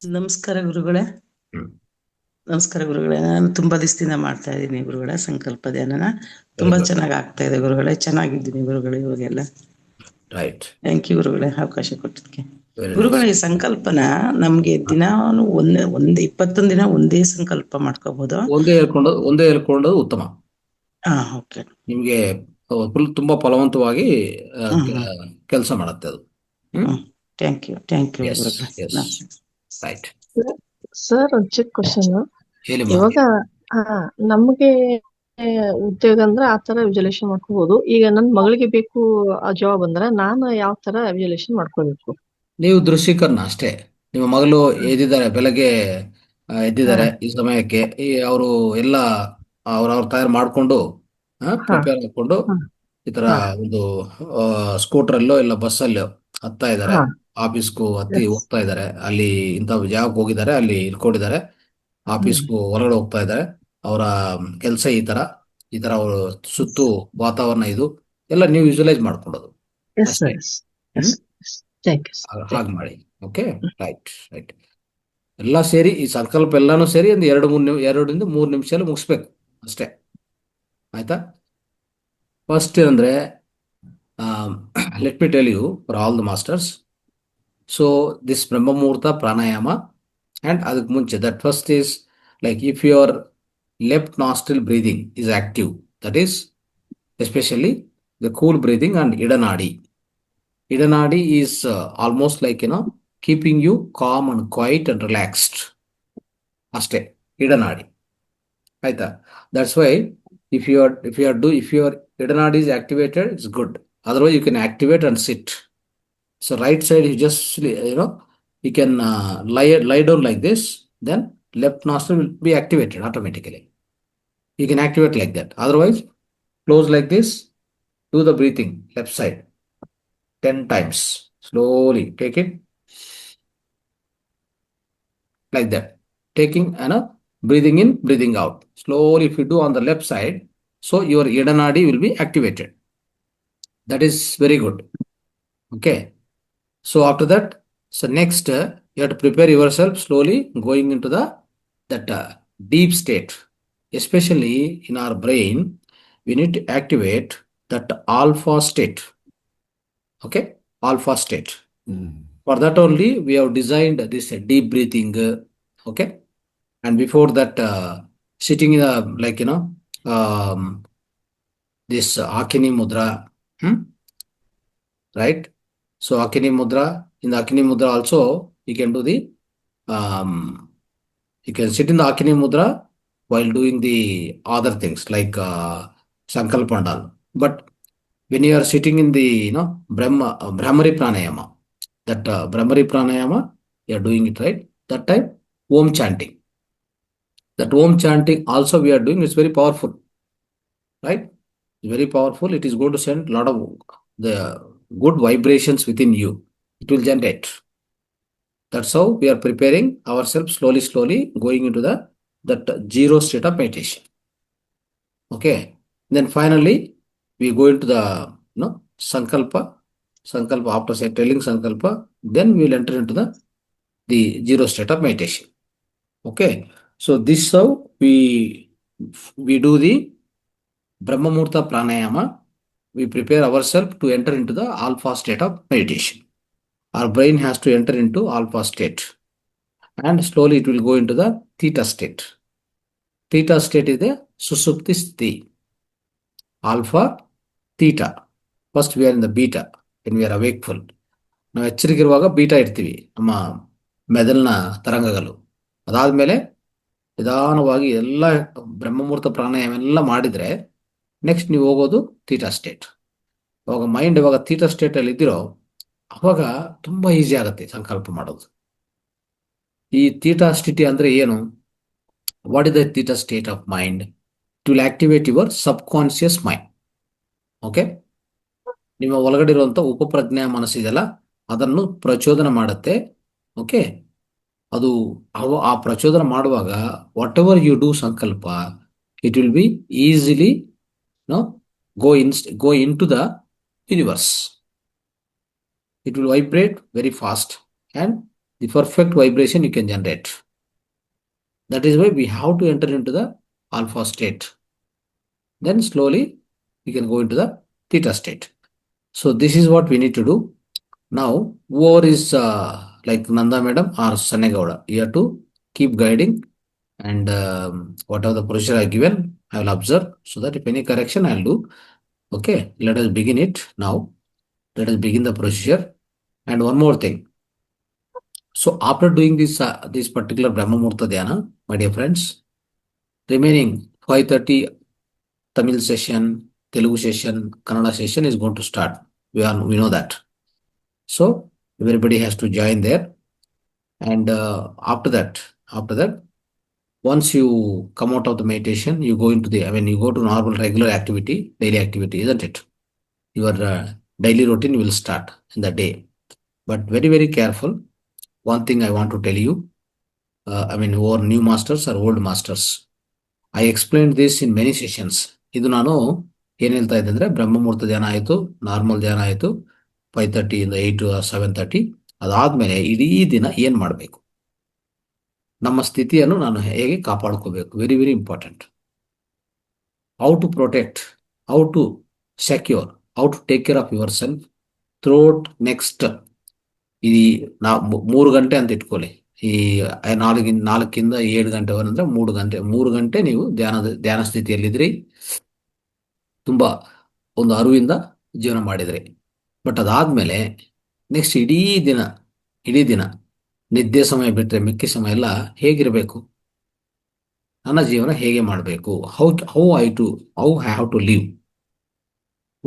ನಮಸ್ಕಾರ ಗುರುಗಳೇ. ನಮಸ್ಕಾರ ಗುರುಗಳೇ. ನಾನು ತುಂಬಾ ದಿವಸದಿಂದ ಮಾಡ್ತಾ ಇದ್ದೀನಿ ಗುರುಗಳೇ ಸಂಕಲ್ಪ ಧ್ಯಾನನ. ತುಂಬಾ ಚೆನ್ನಾಗಿ ಆಗ್ತಾ ಇದೆ ಗುರುಗಳೇ, ಚೆನ್ನಾಗಿದ್ದೀನಿ ಗುರುಗಳೇ ಇವಾಗೆಲ್ಲ. ರೈಟ್, ಥ್ಯಾಂಕ್ ಯು ಗುರುಗಳೇ ಅವಕಾಶ ಕೊಟ್ಟಿದ್ದಕ್ಕೆ. ಗುರುಗಳೇ, ಈ ಸಂಕಲ್ಪನ ನಮ್ಗೆ ದಿನ ಒಂದೇ 21 ದಿನ ಒಂದೇ ಸಂಕಲ್ಪ ಮಾಡ್ಕೋಬಹುದು? ಒಂದೇ ಹೇಳ್ಕೊಂಡೋದು ಉತ್ತಮ. ಓಕೆ. ನಿಮ್ಗೆ ತುಂಬಾ ಫಲವಂತವಾಗಿ ಕೆಲಸ ಮಾಡುತ್ತೆ ಅದು. Thank you, thank you. Right sir, ಒಂದು ಚಿಕ್ಕ ಕ್ವಶನ್. ಹೇಳಿ. ಇವಾಗ ನಮ್ಗೆ ಉದ್ಯೋಗ ಅಂದ್ರೆ ಆ ತರ ವಿಜುವಲೈಸೇಷನ್ ಮಾಡ್ಕೋಬಹುದು. ಈಗ ನನ್ ಮಗಳಿಗೆ ಬೇಕು ಆ ಜಾಬ್ ಅಂದ್ರೆ ನಾನು ಯಾವ ತರ ವಿಜುವಲೈಸೇಷನ್ ಮಾಡ್ಕೋಬೇಕು? ನೀವು ದೃಶ್ಯೀಕರಣ ಅಷ್ಟೇ. ನಿಮ್ಮ ಮಗಳು ಎದ್ದಿದ್ದಾರೆ, ಬೆಳಗ್ಗೆ ಎದ್ದಿದ್ದಾರೆ, ಈ ಸಮಯಕ್ಕೆ ಅವರು ಎಲ್ಲ ಅವ್ರವ್ರ ತಯಾರು ಮಾಡ್ಕೊಂಡು ಪ್ರಿಪೇರ್ ಮಾಡ್ಕೊಂಡು ಈ ತರ ಒಂದು ಸ್ಕೂಟರಲ್ಲೋ ಇಲ್ಲ ಬಸ್ಸಲ್ಲೋ ಹತ್ತಾ ಇದ್ದಾರೆ, ಆಫೀಸ್ಗೂ ಹೋಗ್ತಾ ಇದ್ದಾರೆ, ಅಲ್ಲಿ ಇಂಥ ಜಾಗಕ್ಕೆ ಹೋಗಿದ್ದಾರೆ, ಅಲ್ಲಿ ಇಳ್ಕೊಂಡಿದ್ದಾರೆ, ಆಫೀಸ್ಗೂ ಹೊರಗಡೆ ಹೋಗ್ತಾ ಇದ್ದಾರೆ, ಅವರ ಕೆಲಸ ಈ ತರ ಅವರು ಸುತ್ತು ವಾತಾವರಣ ಇದು ಎಲ್ಲ ನೀವು ವಿಜುವಲೈಸ್ ಮಾಡ್ಕೊಳ್ಳೋದು ಅಷ್ಟೇ. ಹಾಗೆ ಮಾಡಿ. Okay, right. ಎಲ್ಲ ಸೇರಿ ಈ ಸಂಕಲ್ಪ ಎಲ್ಲಾನು ಸೇರಿ ಒಂದು 2-3 ನಿಮಿಷದಲ್ಲಿ ಮುಗಿಸ್ಬೇಕು ಅಷ್ಟೇ, ಆಯ್ತಾ. ಫಸ್ಟ್ ಅಂದ್ರೆ let me tell you for all the masters. So this Brahma muhurta pranayama, and ಅದಕ್ಕೆ ಮುಂಚೆ that first is like if your left nostril breathing is active, that is especially the cool breathing and idanadi. Idanadi is almost like keeping you calm and quiet and relaxed. Aste idanadi, aita. That's why if your idanadi is activated, it's good. Otherwise you can activate and sit. So right side you just you can lie down like this, then left nostril will be activated automatically. You can activate like that. Otherwise, close like this, do the breathing left side 10 times. Slowly take it like that. Taking and breathing in, breathing out. Slowly if you do on the left side, so your idanadi will be activated. That is very good. Okay. So after that, so next you have to prepare yourself slowly going into that deep state. Especially in our brain, we need to activate that alpha state. Okay, alpha state. For that only we have designed this deep breathing. Okay, and before that, sitting in a this Akini Mudra. Right? So Akini Mudra, in the Akini Mudra also, you can do you can sit in the Akini Mudra while doing the other things like Sankalpa and all. But when you are sitting in the, Brahmari Pranayama, that Brahmari Pranayama, you are doing it right. That time, Om chanting. That Om chanting also we are doing, it's very powerful. Right? Very powerful. It is going to send a lot of the good vibrations within you. It will generate. That's how we are preparing ourselves slowly, going into that zero state of meditation. Okay. Then finally, we go into the Sankalpa. Sankalpa, after telling Sankalpa, then we will enter into the zero state of meditation. Okay. So this is how we do the Brahma Muhurta Pranayama. We prepare ourselves to enter into the alpha state of meditation. Our brain has to enter into alpha state. And slowly it will go into the theta state. Theta state is the Susupti Sthiti. Alpha, theta. First we are in the beta when we are awakeful. ನಾವು ಎಚ್ಚರಿಕಿರುವಾಗ beta ಇರ್ತೀವಿ, ನಮ್ಮ ಮೆದುಳಿನ ತರಂಗಗಳು. ಅದಾದ್ಮೇಲೆ ನಿಧಾನವಾಗಿ ಎಲ್ಲ ಬ್ರಹ್ಮಮುಹೂರ್ತ ಪ್ರಾಣಾಯಾಮ ಎಲ್ಲ ಮಾಡಿದ್ರೆ ನೆಕ್ಸ್ಟ್ ನೀವು ಹೋಗೋದು ಥೀಟಾ ಸ್ಟೇಟ್. ಅವಾಗ ಮೈಂಡ್ ಇವಾಗ ಥೀಟಾ ಸ್ಟೇಟ್ ಅಲ್ಲಿ ಇದ್ದಿರೋ ಅವಾಗ ತುಂಬಾ ಈಸಿ ಆಗುತ್ತೆ ಸಂಕಲ್ಪ ಮಾಡೋದು. ಈ ಥೀಟಾ ಸ್ಥಿತಿ ಅಂದ್ರೆ ಏನು? What is the theta state of mind? It will activate your sub conscious mind. Okay, ನಿಮ್ಮ ಒಳಗಡೆ ಇರುವಂತ ಉಪಪ್ರಜ್ಞಾ ಮನಸ್ಸಿದೆಲ್ಲ ಅದನ್ನು ಪ್ರಚೋದನೆ ಮಾಡುತ್ತೆ. ಓಕೆ, ಅದು ಆ ಪ್ರಚೋದನೆ ಮಾಡುವಾಗ ವಾಟ್ ಎವರ್ ಯು ಡೂ ಸಂಕಲ್ಪ, it will be easily go into the universe. It will vibrate very fast and the perfect vibration you can generate. That is why we have to enter into the alpha state. Then slowly we can go into the theta state. So this is what we need to do. Now whoever is like Nanda madam or Sanegowda, you have to keep guiding and whatever the procedure I given, I will observe, so that if any correction I will do. Okay, let us begin it now. Let us begin the procedure. And one more thing. So after doing this particular Brahma Muhurta Dhyana, my dear friends, remaining 5:30 Tamil session, Telugu session, Kannada session is going to start. We know that. So everybody has to join there. And after that, once you come out of the meditation, you go into you go to normal regular activity, daily activity, isn't it? Your daily routine will start in the day. But very, very careful. One thing I want to tell you, who are new masters or old masters, I explained this in many sessions. ಇದು ನಾನು ಏನ್ ಹೇಳ್ತಾ ಇದ್ದೆ ಅಂದ್ರೆ ಬ್ರಹ್ಮ ಮುಹೂರ್ತ ಧ್ಯಾನ ಆಯ್ತು, normal ಧ್ಯಾನ ಆಯ್ತು 5:30 ಇಂದ 8 to 7:30. ಅದಾದ್ಮೇಲೆ ಇಡೀ ದಿನ ಏನ್ ಮಾಡಬೇಕು, ನಮ್ಮ ಸ್ಥಿತಿಯನ್ನು ನಾನು ಹೇಗೆ ಕಾಪಾಡ್ಕೋಬೇಕು, very very important. How to protect, how to secure, how to take care of yourself throughout next ಈ 3 ಗಂಟೆ ಅಂತ ಇಟ್ಕೊಳ್ಳಿ. ಈ 4ರಿಂದ 7 ಗಂಟೆವರೆಗೆ ಅಂದ್ರೆ 3 ಗಂಟೆ ನೀವು ಧ್ಯಾನ ಸ್ಥಿತಿಯಲ್ಲಿದ್ರಿ, ತುಂಬಾ ಒಂದು ಅರಿವಿಂದ ಜೀವನ ಮಾಡಿದ್ರಿ. ಬಟ್ ಅದಾದ್ಮೇಲೆ ನೆಕ್ಸ್ಟ್ ಇಡೀ ದಿನ ನಿದ್ದೆ ಸಮಯ ಬಿಟ್ಟರೆ ಮಿಕ್ಕಿ ಸಮಯ ಎಲ್ಲ ಹೇಗಿರಬೇಕು, ನನ್ನ ಜೀವನ ಹೇಗೆ ಮಾಡಬೇಕು, how I have to live,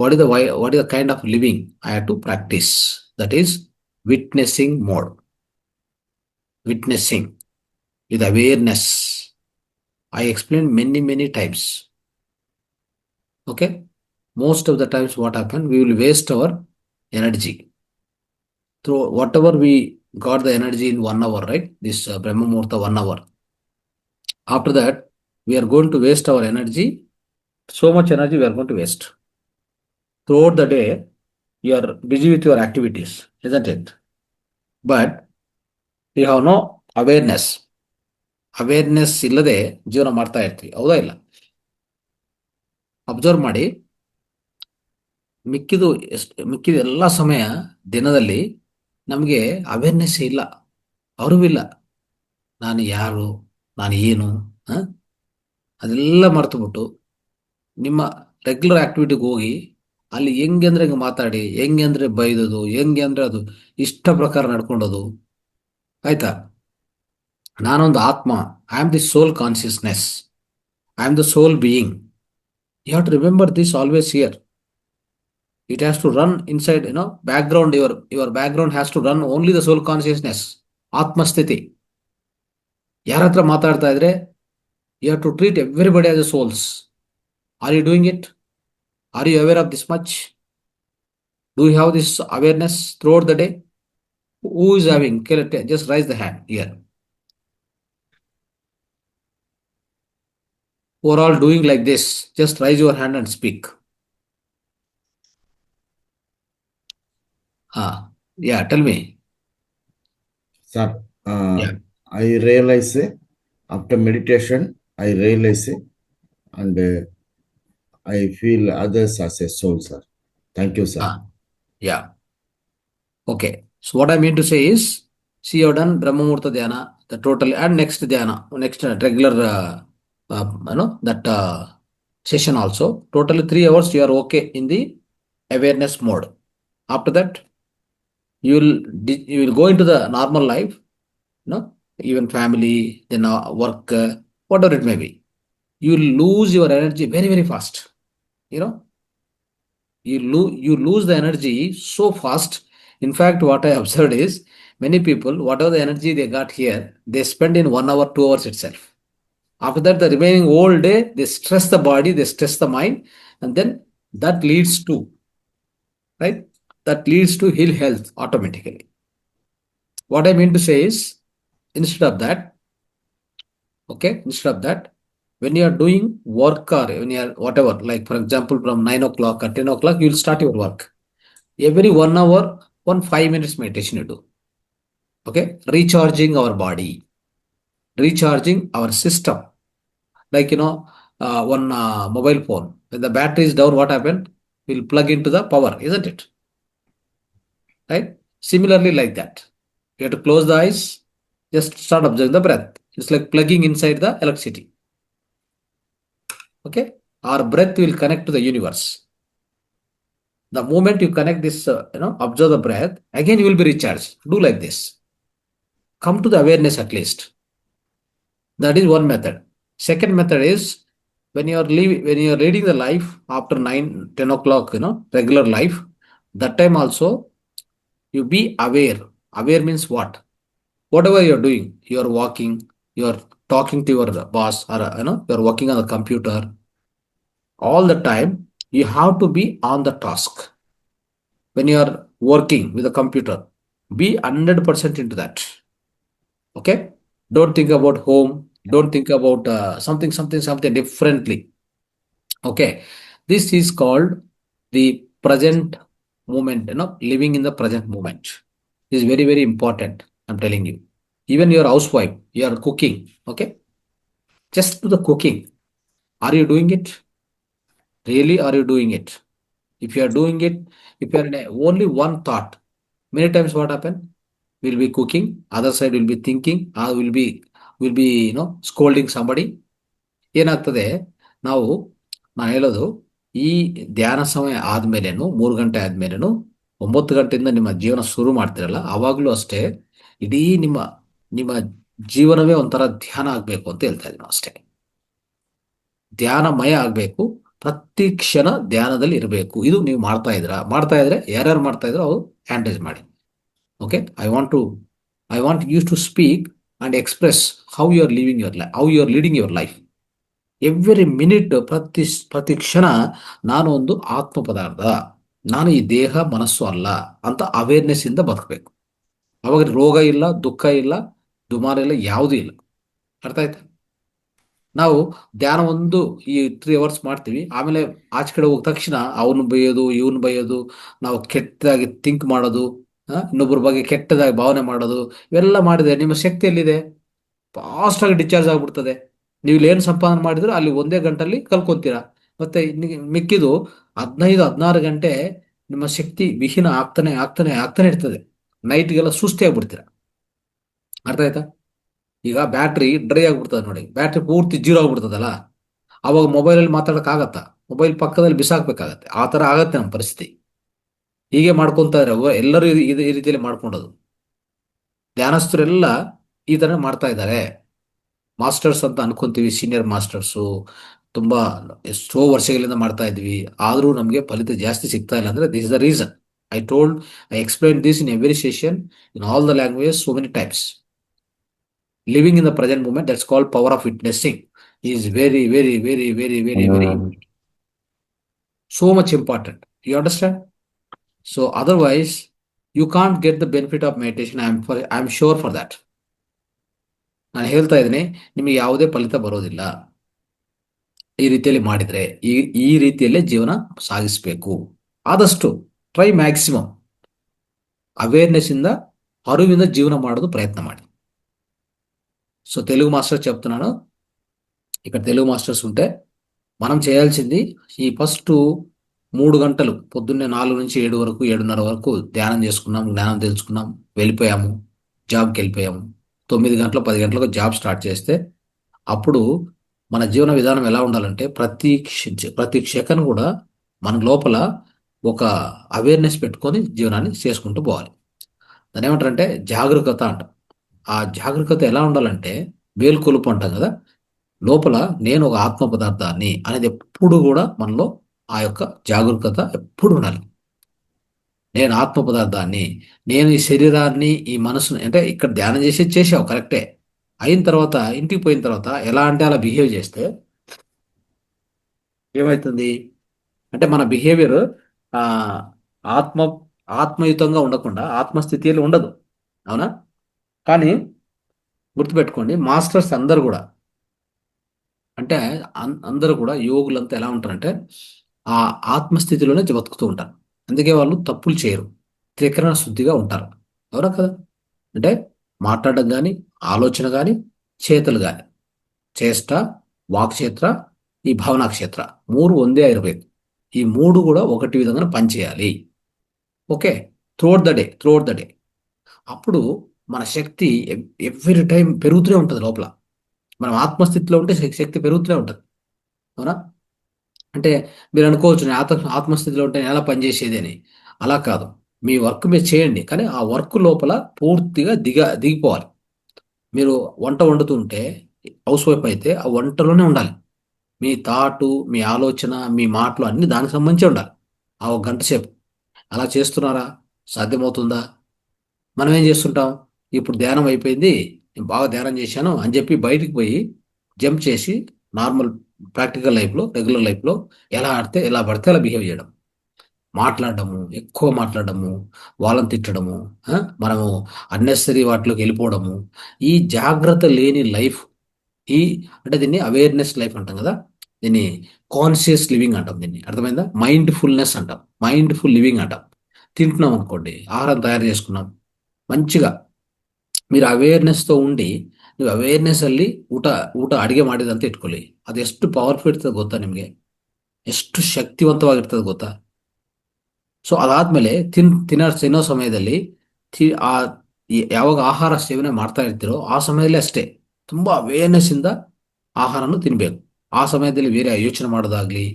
what is the kind of living I have to practise. That is witnessing mode. Witnessing with awareness. I explained many times. Okay, most of the times what happened, we will waste our energy through whatever we got the energy in 1 hour, right? This Brahma Muhurta 1 hour. After that we are going to waste our energy. So much energy we are going to waste. throughout the day you are busy with your activities, isn't it? But you have no awareness. Awareness ಇಲ್ಲದೆ ಜೀವನ ಮಾಡ್ತಾ ಇರ್ತೀವಿ, ಹೌದಾ ಇಲ್ಲ? Observe ಮಾಡಿ, ಮಿಕ್ಕಿದ ಎಲ್ಲ ಸಮಯ ದಿನದಲ್ಲಿ ನಮಗೆ ಅವೇರ್ನೆಸ್ ಇಲ್ಲ, ಅರಿವಿಲ್ಲ. ನಾನು ಯಾರು, ನಾನು ಏನು, ಅದೆಲ್ಲ ಮರ್ತುಬಿಟ್ಟು ನಿಮ್ಮ ರೆಗ್ಯುಲರ್ ಆಕ್ಟಿವಿಟಿಗೆ ಹೋಗಿ ಅಲ್ಲಿ ಹೆಂಗೆ ಅಂದ್ರೆ ಹಂಗೆ ಮಾತಾಡಿ, ಹೆಂಗೆ ಅಂದ್ರೆ ಬೈದೋದು, ಹೆಂಗೆ ಅಂದ್ರೆ ಅದು ಇಷ್ಟ ಪ್ರಕಾರ ನಡ್ಕೊಂಡೋದು, ಆಯ್ತಾ? ನಾನೊಂದು ಆತ್ಮ, I am the soul consciousness, I am the soul being. You have to remember this always here. It has to run inside, background. Your background has to run only the soul consciousness, Atma Sthiti. ಯಾರ ಹತ್ರ ಮಾತಾಡ್ತಾ ಇದ್ರೆ you have to treat everybody as a souls. Are you doing it? Are you aware of this much? Do you have this awareness throughout the day? Who is having? Just raise the hand here. Who are all doing like this? Just raise your hand and speak. Yeah, tell me. Sir, Yeah. I realize after meditation, I realize and I feel others as a soul, sir. Thank you, sir. Yeah. Okay. So what I mean to say is, see, you have done Brahma Muhurta Dhyana, the total, and next Dhyana, next regular, that session also. Totally 3 hours, you are okay in the awareness mode. After that, you will go into the normal life, even family, then work, whatever it may be. You will lose your energy very, very fast. You lose the energy so fast. In fact, what I observed is, many people, whatever the energy they got here, they spend in 1 hour, 2 hours itself. After that, the remaining whole day, they stress the body, they stress the mind, and then that leads to, right? That leads to ill health automatically. What I mean to say is, instead of that, when you are doing work or when you are whatever, like for example, from 9 o'clock or 10 o'clock, you will start your work. Every 1 hour, 5 minutes meditation you do. Okay, recharging our body, recharging our system. Like one mobile phone, when the battery is down, what happened? We'll plug into the power, isn't it? Right? Similarly, like that, you have to close the eyes, just start observing the breath. It's like plugging inside the electricity. Okay, our breath will connect to the universe. The moment you connect this, observe the breath, again you will be recharged. Do like this. Come to the awareness at least. That is one method. Second method is, when you are leading the life after 9, 10 o'clock, regular life, that time also you be aware. Aware means what? Whatever you are doing, you are walking, you are talking to your boss, or you are working on the computer. All the time, you have to be on the task. When you are working with the computer, be 100% into that. Okay? Don't think about home. Don't think about something differently. Okay? This is called the present moment, living in the present moment. This is very, very important, I'm telling you. Even your housewife, you are cooking, okay? Just do the cooking. Are you doing it? Really, are you doing it? If you are doing it, if you are in only one thought, many times what happen? We'll be cooking, other side will be thinking, or will be scolding somebody. ಏನಾಗ್ತದೆ, ನಾನು ಹೇಳೋದು, ಈ ಧ್ಯಾನ ಸಮಯ ಆದ್ಮೇಲೇನು 3 ಗಂಟೆ ಆದ್ಮೇಲೇನು 9 ಗಂಟೆಯಿಂದ ನಿಮ್ಮ ಜೀವನ ಶುರು ಮಾಡ್ತಿರಲ್ಲ, ಆವಾಗ್ಲೂ ಅಷ್ಟೇ ಇಡೀ ನಿಮ್ಮ ಜೀವನವೇ ಒಂಥರ ಧ್ಯಾನ ಆಗ್ಬೇಕು ಅಂತ ಹೇಳ್ತಾ ಇದ್ದೀನಿ ಅಷ್ಟೇ. ಧ್ಯಾನಮಯ ಆಗ್ಬೇಕು, ಪ್ರತಿ ಕ್ಷಣ ಧ್ಯಾನದಲ್ಲಿ ಇರಬೇಕು. ಇದು ನೀವು ಮಾಡ್ತಾ ಇದ್ರೆ ಯಾರ್ಯಾರು ಮಾಡ್ತಾ ಇದ್ರು ಅವ್ರು ಹ್ಯಾಂಡ್ ರೈಸ್ ಮಾಡಿ. Okay, I want you to speak and express how you are living your life, how you are leading your life. Every minute, ಪ್ರತಿ ಕ್ಷಣ ನಾನು ಒಂದು ಆತ್ಮ ಪದಾರ್ಥ, ನಾನು ಈ ದೇಹ ಮನಸ್ಸು ಅಲ್ಲ ಅಂತ ಅವೇರ್ನೆಸ್ ಇಂದ ಬದುಕಬೇಕು. ಅವಾಗ ರೋಗ ಇಲ್ಲ, ದುಃಖ ಇಲ್ಲ, ದುಮಾರ ಇಲ್ಲ, ಯಾವುದೂ ಇಲ್ಲ. ಅರ್ಥ ಆಯ್ತಾ? ನಾವು ಧ್ಯಾನ ಒಂದು ಈ 3 hours ಮಾಡ್ತೀವಿ, ಆಮೇಲೆ ಆಚೆ ಕಡೆ ಹೋದ ತಕ್ಷಣ ಅವನು ಬೈಯೋದು ಇವನು ಬೈಯೋದು, ನಾವು ಕೆಟ್ಟದಾಗಿ ಥಿಂಕ್ ಮಾಡೋದು, ಇನ್ನೊಬ್ಬರ ಬಗ್ಗೆ ಕೆಟ್ಟದಾಗಿ ಭಾವನೆ ಮಾಡೋದು, ಇವೆಲ್ಲ ಮಾಡಿದ್ರೆ ನಿಮ್ಮ ಶಕ್ತಿ ಎಲ್ಲಿದೆ? ಫಾಸ್ಟ್ ಆಗಿ ಡಿಸ್ಚಾರ್ಜ್ ಆಗ್ಬಿಡ್ತದೆ. ನೀವು ಏನು ಸಂಪಾದನೆ ಮಾಡಿದ್ರು ಅಲ್ಲಿ 1 ಗಂಟಲ್ಲಿ ಕಲ್ಕೊಂತೀರಾ. ಮತ್ತೆ ಮಿಕ್ಕಿದು 15-16 ಗಂಟೆ ನಿಮ್ಮ ಶಕ್ತಿ ವಿಹೀನ ಆಗ್ತಾನೆ ಆಗ್ತಾನೆ ಆಗ್ತಾನೆ ಇರ್ತದೆ. ನೈಟ್ಗೆಲ್ಲ ಸುಸ್ತಿ ಆಗ್ಬಿಡ್ತೀರ. ಅರ್ಥ ಆಯ್ತಾ? ಈಗ ಬ್ಯಾಟ್ರಿ ಡ್ರೈ ಆಗ್ಬಿಡ್ತದೆ ನೋಡಿ, ಬ್ಯಾಟ್ರಿ ಪೂರ್ತಿ ಜೀರೋ ಆಗ್ಬಿಡ್ತದಲ್ಲ, ಅವಾಗ ಮೊಬೈಲಲ್ಲಿ ಮಾತಾಡೋಕ್ಕಾಗತ್ತಾ? ಮೊಬೈಲ್ ಪಕ್ಕದಲ್ಲಿ ಬಿಸಾಕ್ಬೇಕಾಗತ್ತೆ. ಆ ಥರ ಆಗತ್ತೆ ನಮ್ಮ ಪರಿಸ್ಥಿತಿ. ಹೀಗೆ ಮಾಡ್ಕೊಂತಾರೆ ಎಲ್ಲರೂ ಈ ರೀತಿಯಲ್ಲಿ ಮಾಡ್ಕೊಂಡೋದು. ಧ್ಯಾನಸ್ಥರೆಲ್ಲ ಈ ಥರ ಮಾಡ್ತಾ ಇದ್ದಾರೆ. ಮಾಸ್ಟರ್ಸ್ ಅಂತ ಅನ್ಕೊಂತೀವಿ, ಸೀನಿಯರ್ ಮಾಸ್ಟರ್ಸು ತುಂಬಾ ಎಷ್ಟೋ ವರ್ಷಗಳಿಂದ ಮಾಡ್ತಾ ಇದ್ವಿ, ಆದರೂ ನಮಗೆ ಫಲಿತ ಜಾಸ್ತಿ ಸಿಗ್ತಾ ಇಲ್ಲ. ಅಂದ್ರೆ this is the reason. I explain this in every session in all the language so many times. Living in the present moment, that's called power of witnessing, is very, very, very, very, very, very so much important. You understand? So otherwise, you can't get the benefit of meditation. I'm sure for that. ನಾನು ಹೇಳ್ತಾ ಇದ್ದೀನಿ, ನಿಮಗೆ ಯಾವುದೇ ಫಲಿತ ಬರೋದಿಲ್ಲ ಈ ರೀತಿಯಲ್ಲಿ ಮಾಡಿದ್ರೆ. ಈ ರೀತಿಯಲ್ಲೇ ಜೀವನ ಸಾಗಿಸಬೇಕು. ಆದಷ್ಟು ಟ್ರೈ ಮ್ಯಾಕ್ಸಿಮಮ್ ಅವೇರ್ನೆಸ್ ఇంద అరువింద జీవన ಮಾಡೋದು ప్రయత్నం ಮಾಡಿ. సో తెలుగు మాస్టర్ చెప్తున్నాను, ఇక్కడ తెలుగు మాస్టర్స్ ఉంటే మనం చేయాల్సింది ఈ ఫస్ట్ 3 గంటలు పొద్దున్నే 4 నుంచి 7 వరకు 7:30 వరకు ధ్యానం చేసుకున్నాం, జ్ఞానం తెలుసుకున్నాం, వెళ్ళిపోయాము, జాబ్కి వెళ్ళిపోయాము. 9 గంటలు 10 గంటలకు జాబ్ స్టార్ట్ చేస్తే అప్పుడు మన జీవన విధానం ఎలా ఉండాలంటే ప్రతి క్షణం కూడా మన లోపల ఒక అవేర్నెస్ పెట్టుకొని జీవనాన్ని చేసుకుంటూ పోవాలి. దాని ఏమంటారంటే జాగరూకత అంట. ఆ జాగరూకత ఎలా ఉండాలంటే మేల్కొలుపు అంటాం కదా, లోపల నేను ఒక ఆత్మ పదార్థాన్ని అనేది ఎప్పుడు కూడా మనలో ఆ యొక్క జాగరూకత ఎప్పుడు ఉండాలి. నేను ఆత్మ పదార్థాన్ని, నేను ఈ శరీరాన్ని, ఈ మనసుని, అంటే ఇక్కడ ధ్యానం చేసావు కరెక్టే, అయిన తర్వాత ఇంటికి పోయిన తర్వాత ఎలా అంటే అలా బిహేవ్ చేస్తే ఏమవుతుంది అంటే మన బిహేవియర్ ఆత్మయుతంగా ఉండకుండా ఆత్మస్థితిలో ఉండదు. అవునా? కానీ గుర్తుపెట్టుకోండి, మాస్టర్స్ అందరు కూడా అంటే అందరూ కూడా యోగులంతా ఎలా ఉంటారంటే ఆ ఆత్మస్థితిలోనే బతుకుతూ ఉంటారు. అందుకే వాళ్ళు తప్పులు చేయరు, త్రికరణ శుద్ధిగా ఉంటారు. అవునా కదా? అంటే మాట్లాడడం కానీ, ఆలోచన కానీ, చేతలు కానీ, చేష్ట, వాక్క్షేత్ర, ఈ భావనా క్షేత్ర 3 ಒಂದೇ ಇರಬೇಕು. ఈ 3 కూడా ఒకటి విధంగా పనిచేయాలి. Okay, throughout the day. అప్పుడు మన శక్తి ఎవ్రీ టైం పెరుగుతూనే ఉంటుంది. లోపల మనం ఆత్మస్థితిలో ఉంటే శక్తి పెరుగుతూనే ఉంటుంది. అవునా? అంటే మీరు అనుకోవచ్చు, నేను ఆత్మస్థితిలో ఉంటే నేను ఎలా పనిచేసేది అని. అలా కాదు, మీ వర్క్ మీరు చేయండి, కానీ ఆ వర్క్ లోపల పూర్తిగా దిగిపోవాలి. మీరు వంట వండుతుంటే హౌస్ వైఫ్ అయితే ఆ వంటలోనే ఉండాలి. మీ థాటు, మీ ఆలోచన, మీ మాటలు అన్ని దానికి సంబంధించి ఉండాలి. ఆ 1 గంట సేపు అలా చేస్తున్నారా? సాధ్యమవుతుందా? మనం ఏం చేస్తుంటాం, ఇప్పుడు ధ్యానం అయిపోయింది, నేను బాగా ధ్యానం చేశాను అని చెప్పి బయటికి పోయి జంప్ చేసి నార్మల్ ప్రాక్టికల్ లైఫ్లో, రెగ్యులర్ లైఫ్లో ఎలా పడితే అలా బిహేవ్ చేయడం, మాట్లాడడము, ఎక్కువ మాట్లాడడము, వాళ్ళని తిట్టడము, మనము అన్నెసరీ వాటిలోకి వెళ్ళిపోవడము, ఈ జాగ్రత్త లేని లైఫ్, అంటే దీన్ని అవేర్నెస్ లైఫ్ అంటాం కదా, దీన్ని కాన్షియస్ లివింగ్ అంటాం. దీన్ని అర్థమైందా? మైండ్ఫుల్నెస్ అంటాం, మైండ్ఫుల్ లివింగ్ అంటాం. తింటున్నాం అనుకోండి, ఆహారం తయారు చేసుకున్నాం, మంచిగా మీరు ಅವೇರ್ನೆಸ್తో ఉంಡಿ ನೀವು ಅವೇರ್ನೆಸ್ ಅಲ್ಲಿ ಊಟ ಅಡಿಗೆ ಮಾಡಿದಂತ ಇಟ್ಕೊಳ್ಳಿ. ಅದು ಎಷ್ಟು ಪವರ್ಫುಲ್ ಇರ್ತದೆ ಗೊತ್ತಾ? ನಿಮಗೆ ಎಷ್ಟು ಶಕ್ತಿವಂತವಾಗಿರ್ತದೆ ಗೊತ್ತಾ? ಸೊ ಅದಾದ್ಮೇಲೆ ತಿನ್ನೋ ಸಮಯದಲ್ಲಿ ಯಾವಾಗ ಆಹಾರ ಸೇವನೆ ಮಾಡ್ತಾ ಇರ್ತೀರೋ ಆ ಸಮಯದಲ್ಲಿ ಅಷ್ಟೇ ತುಂಬಾ ಅವೇರ್ನೆಸ್ ಇಂದ ಆಹಾರನು ತಿನ್ಬೇಕು. ಆ ಸಮಯದಲ್ಲಿ ಬೇರೆ ಯೋಚನೆ ಮಾಡೋದಾಗ್ಲಿ,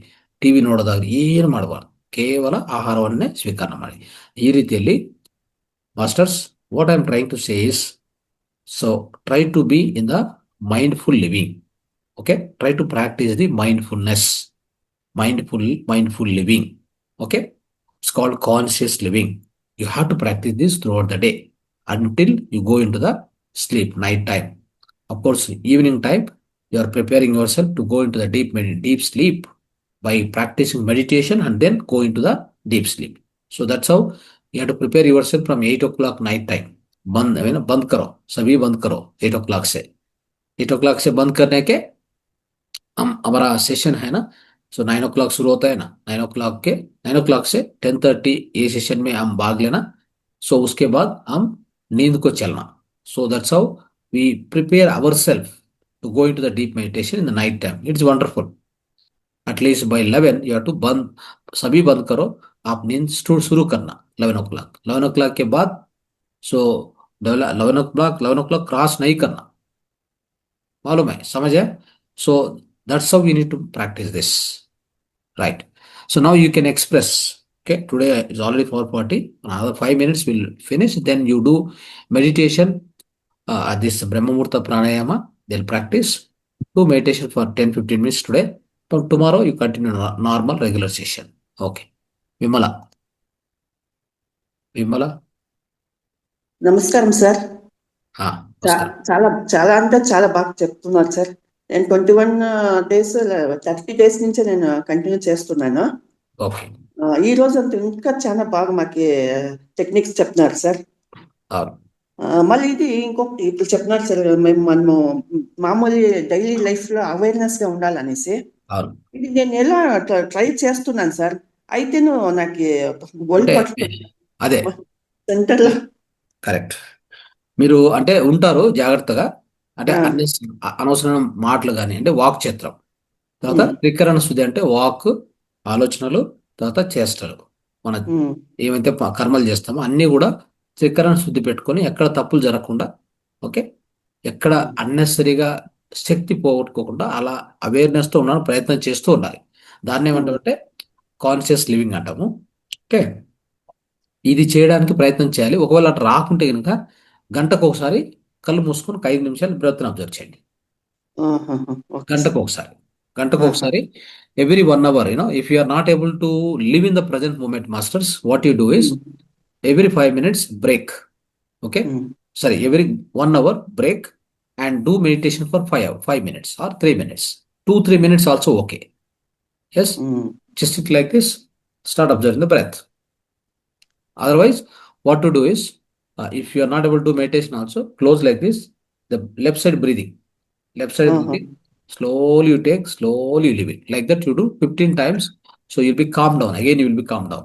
ಟಿವಿ ನೋಡೋದಾಗ್ಲಿ ಏನು ಮಾಡಬಾರ್ದು, ಕೇವಲ ಆಹಾರವನ್ನೇ ಸ್ವೀಕಾರ ಮಾಡಿ. ಈ ರೀತಿಯಲ್ಲಿ masters, what I am trying to say is, so try to be in the mindful living. Okay, try to practice the mindfulness, mindful living. Okay, it's called conscious living. You have to practice this throughout the day until you go into the sleep, night time. Of course, evening time you are preparing yourself to go into the deep sleep by practicing meditation and then go into the deep sleep. So that's how you have to prepare yourself from 8 o'clock night time. बंद करो, सभी बंद करो 8 o'clock से। 8 o'clock से बंद करने के हमारा सेशन है ना, सो 9 o'clock शुरू होता है ना, 9 o'clock से 10:30 ये सेशन में हम भाग लेना। सो उसके बाद हम नींद को चलना। So that's how we prepare our self to go into the deep meditation in the night time. It's wonderful. At least by 11 you have to बंद, सभी बंद करो, आप नींद शुरू करना 11 o'clock। 11 o'clock के बाद सो 11 o'clock क्रॉस नहीं करना, मालूम है, समझ है? So that's how we need to practise this, right? So now you can express. Okay, today is already 4:40. Another 5 minutes we'll finish. Then you do meditation. This Brahma Muhurta Pranayama. They'll practice. Do meditation for 10-15 minutes today. But tomorrow you continue normal regular session. Okay. Vimala. నమస్కారం sir. నమస్కారం. చాలా అంటే చాలా బాగా చెప్తున్నారు sir. నేను 21 days 30 days నుంచి నేను కంటిన్యూ చేస్తున్నాను. ఓకే. ఈ రోజు అంతా ఇంకా చాలా బాగా మాకి టెక్నిక్స్ చెప్తున్నారు సార్. మళ్ళీ ఇది ఇంకొకటి ఇప్పుడు చెప్తున్నారు సార్, మనము మామూలు డైలీ లైఫ్ లో అవేర్నెస్ గా ఉండాలనేసి. ఇది నేను ఎలా ట్రై చేస్తున్నాను సార్. అయితే నాకు ఒళ్ళు పడుతుంది అదే సెంటర్ లో. కరెక్ట్. మీరు అంటే ఉంటారు జాగ్రత్తగా, అంటే అన్ని అనవసరమైన మాటలు కానీ, అంటే వాక్ చిత్రం, తర్వాత త్రికరణ శుద్ధి అంటే వాక్, ఆలోచనలు, తర్వాత చేష్టలు, మన ఏమైతే కర్మలు చేస్తామో అన్నీ కూడా త్రికరణ శుద్ధి పెట్టుకొని ఎక్కడ తప్పులు జరగకుండా, ఓకే, ఎక్కడ అన్నెసరీగా శక్తి పోగొట్టుకోకుండా అలా అవేర్నెస్తో ఉండడానికి ప్రయత్నం చేస్తూ ఉండాలి. దాన్ని ఏమంటామంటే కాన్షియస్ లివింగ్ అంటాము. ఓకే, ఇది చేయడానికి ప్రయత్నం చేయాలి. ఒకవేళ అటు రాకుంటే కనుక గంటకు ఒకసారి కళ్ళు మూసుకొని 5 నిమిషాలు బ్రెత్ని అబ్జర్వ్ చేయండి. గంటకు ఒకసారి every 1 hour. If you are not able to live in the present moment, masters, what you do is every 5 minutes break. Okay, sorry, every 1 hour break and do meditation for 5 minutes or 3 minutes. 2-3 minutes also okay. Yes, just sit like this, start observing the breath. Otherwise, what to do is, if you are not able to do meditation also, close like this, the left side breathing, slowly you take, slowly you leave it. Like that you do 15 times. So you'll be calm down. Again you will be calm down.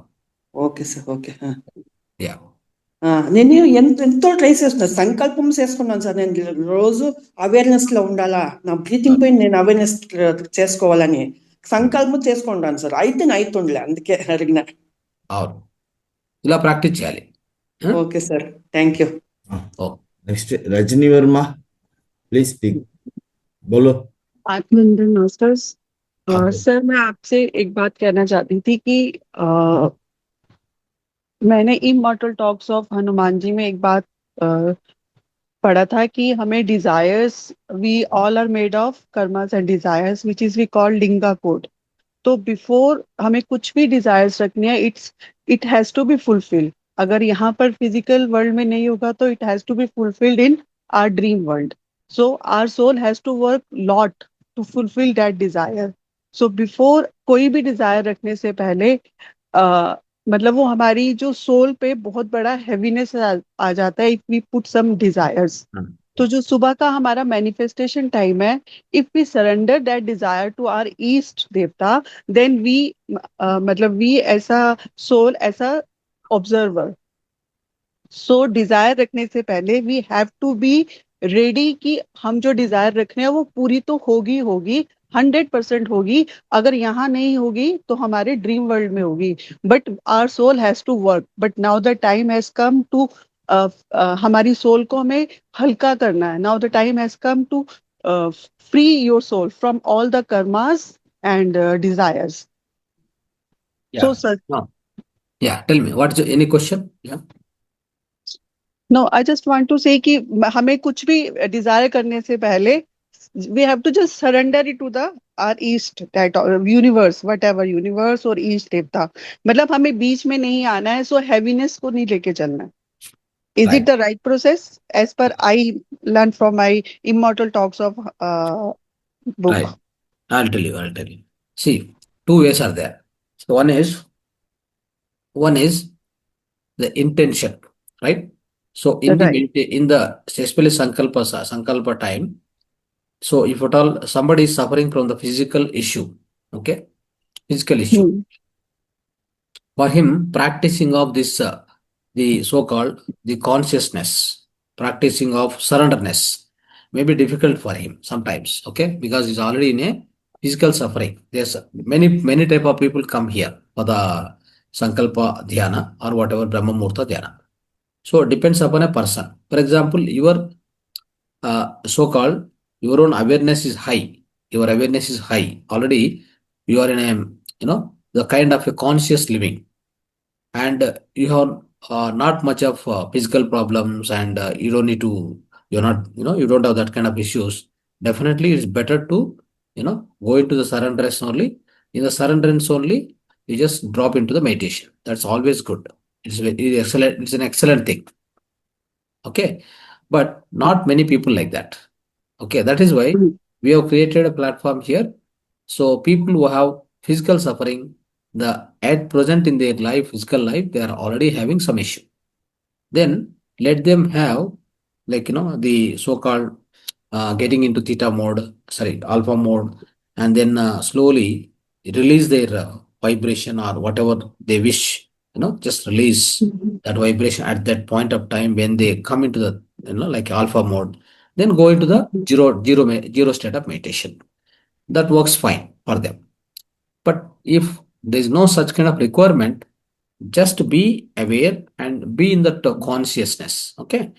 Okay sir. Okay. Yeah. నేను ఎంతో try చేస్తున్నా, సంకల్పం చేసుకున్నాను sir. నేను రోజు awareness లో ఉండాలా, నా బ్రీతింగ్ పైన నేను అవేర్నెస్ చేసుకోవాలని సంకల్పం చేసుకుంటాను సార్. అయితే అవుతుండలే, అందుకే అడిగిన. అవును, ఇలా ప్రాక్టీస్ చేయాలి. Okay sir, thank you. Next Rajni Verma, please speak, बोलो। आत्मनिर्भर मास्टर्स। सर मैं आपसे एक बात कहना चाहती थी कि मैंने immortal talks of Hanuman ji में एक बात पढ़ा था कि हमें desires, we all are made of karmas and desires which is we call linga code. तो बिफोर हमें कुछ भी डिजायर्स रखनी है, it has to be fulfilled. अगर यहाँ पर फिजिकल वर्ल्ड में नहीं होगा तो it has to be fulfilled in our dream world. So our soul has to work lot to fulfill that desire. So before कोई भी desire रखने से पहले मतलब वो हमारी जो soul पे बहुत बड़ा heaviness आ जाता है if we put some desires. तो जो सुबह का हमारा manifestation time है, if we surrender that desire to our east देवता, then we मतलब we ऐसा soul ऐसा observer. So desire रखने से पहले we have to be ready कि हम जो डिजायर रख रहे हैं वो पूरी तो होगी 100% होगी। अगर यहाँ नहीं होगी तो हमारे ड्रीम वर्ल्ड में होगी, but our soul has to work. But now the time has come to हमारी सोल को हमें हल्का करना है। Now the time has come to free your soul from all the karmas and desires. So sir, yeah, tell me what is any question? Yeah. No, I just want to say कि हमें कुछ भी Dzire करने से पहले we have to just surrender it to the our east, that universe, whatever universe or east देवता। मतलब हमें बीच में नहीं आना है, so heaviness को नहीं लेके चलना है। Is it the right process as per I learned from my immortal talks of book? Right. I'll tell you. See, 2 ways are there. So one is the intention, right? So in the especially Sankalpa time, So if at all somebody is suffering from the physical issue, okay, physical issue, for him practicing of this, the so-called the consciousness, practicing of surrenderness may be difficult for him sometimes, okay, because he's already in a physical suffering. There's many type of people come here for the Sankalpa Dhyana or whatever Brahma Muhurta Dhyana. So it depends upon a person. For example, your so-called your own awareness is high. Your awareness is high. Already you are in a, the kind of a conscious living, and you have not much of physical problems, and you don't need to, you're not, you don't have that kind of issues. Definitely it's better to, go into the surrenderance only. In the surrenderance only, you just drop into the meditation. That's always good. It's excellent. It's an excellent thing. Okay. But not many people like that. Okay. That is why we have created a platform here. So people who have physical suffering, at present in their life, physical life, they are already having some issue. Then let them have, like, the so-called getting into alpha mode, and then slowly release their vibration or whatever they wish, just release that vibration at that point of time when they come into the, like alpha mode, then go into the zero state of meditation. That works fine for them. But if there is no such kind of requirement, just be aware and be in that consciousness. Okay.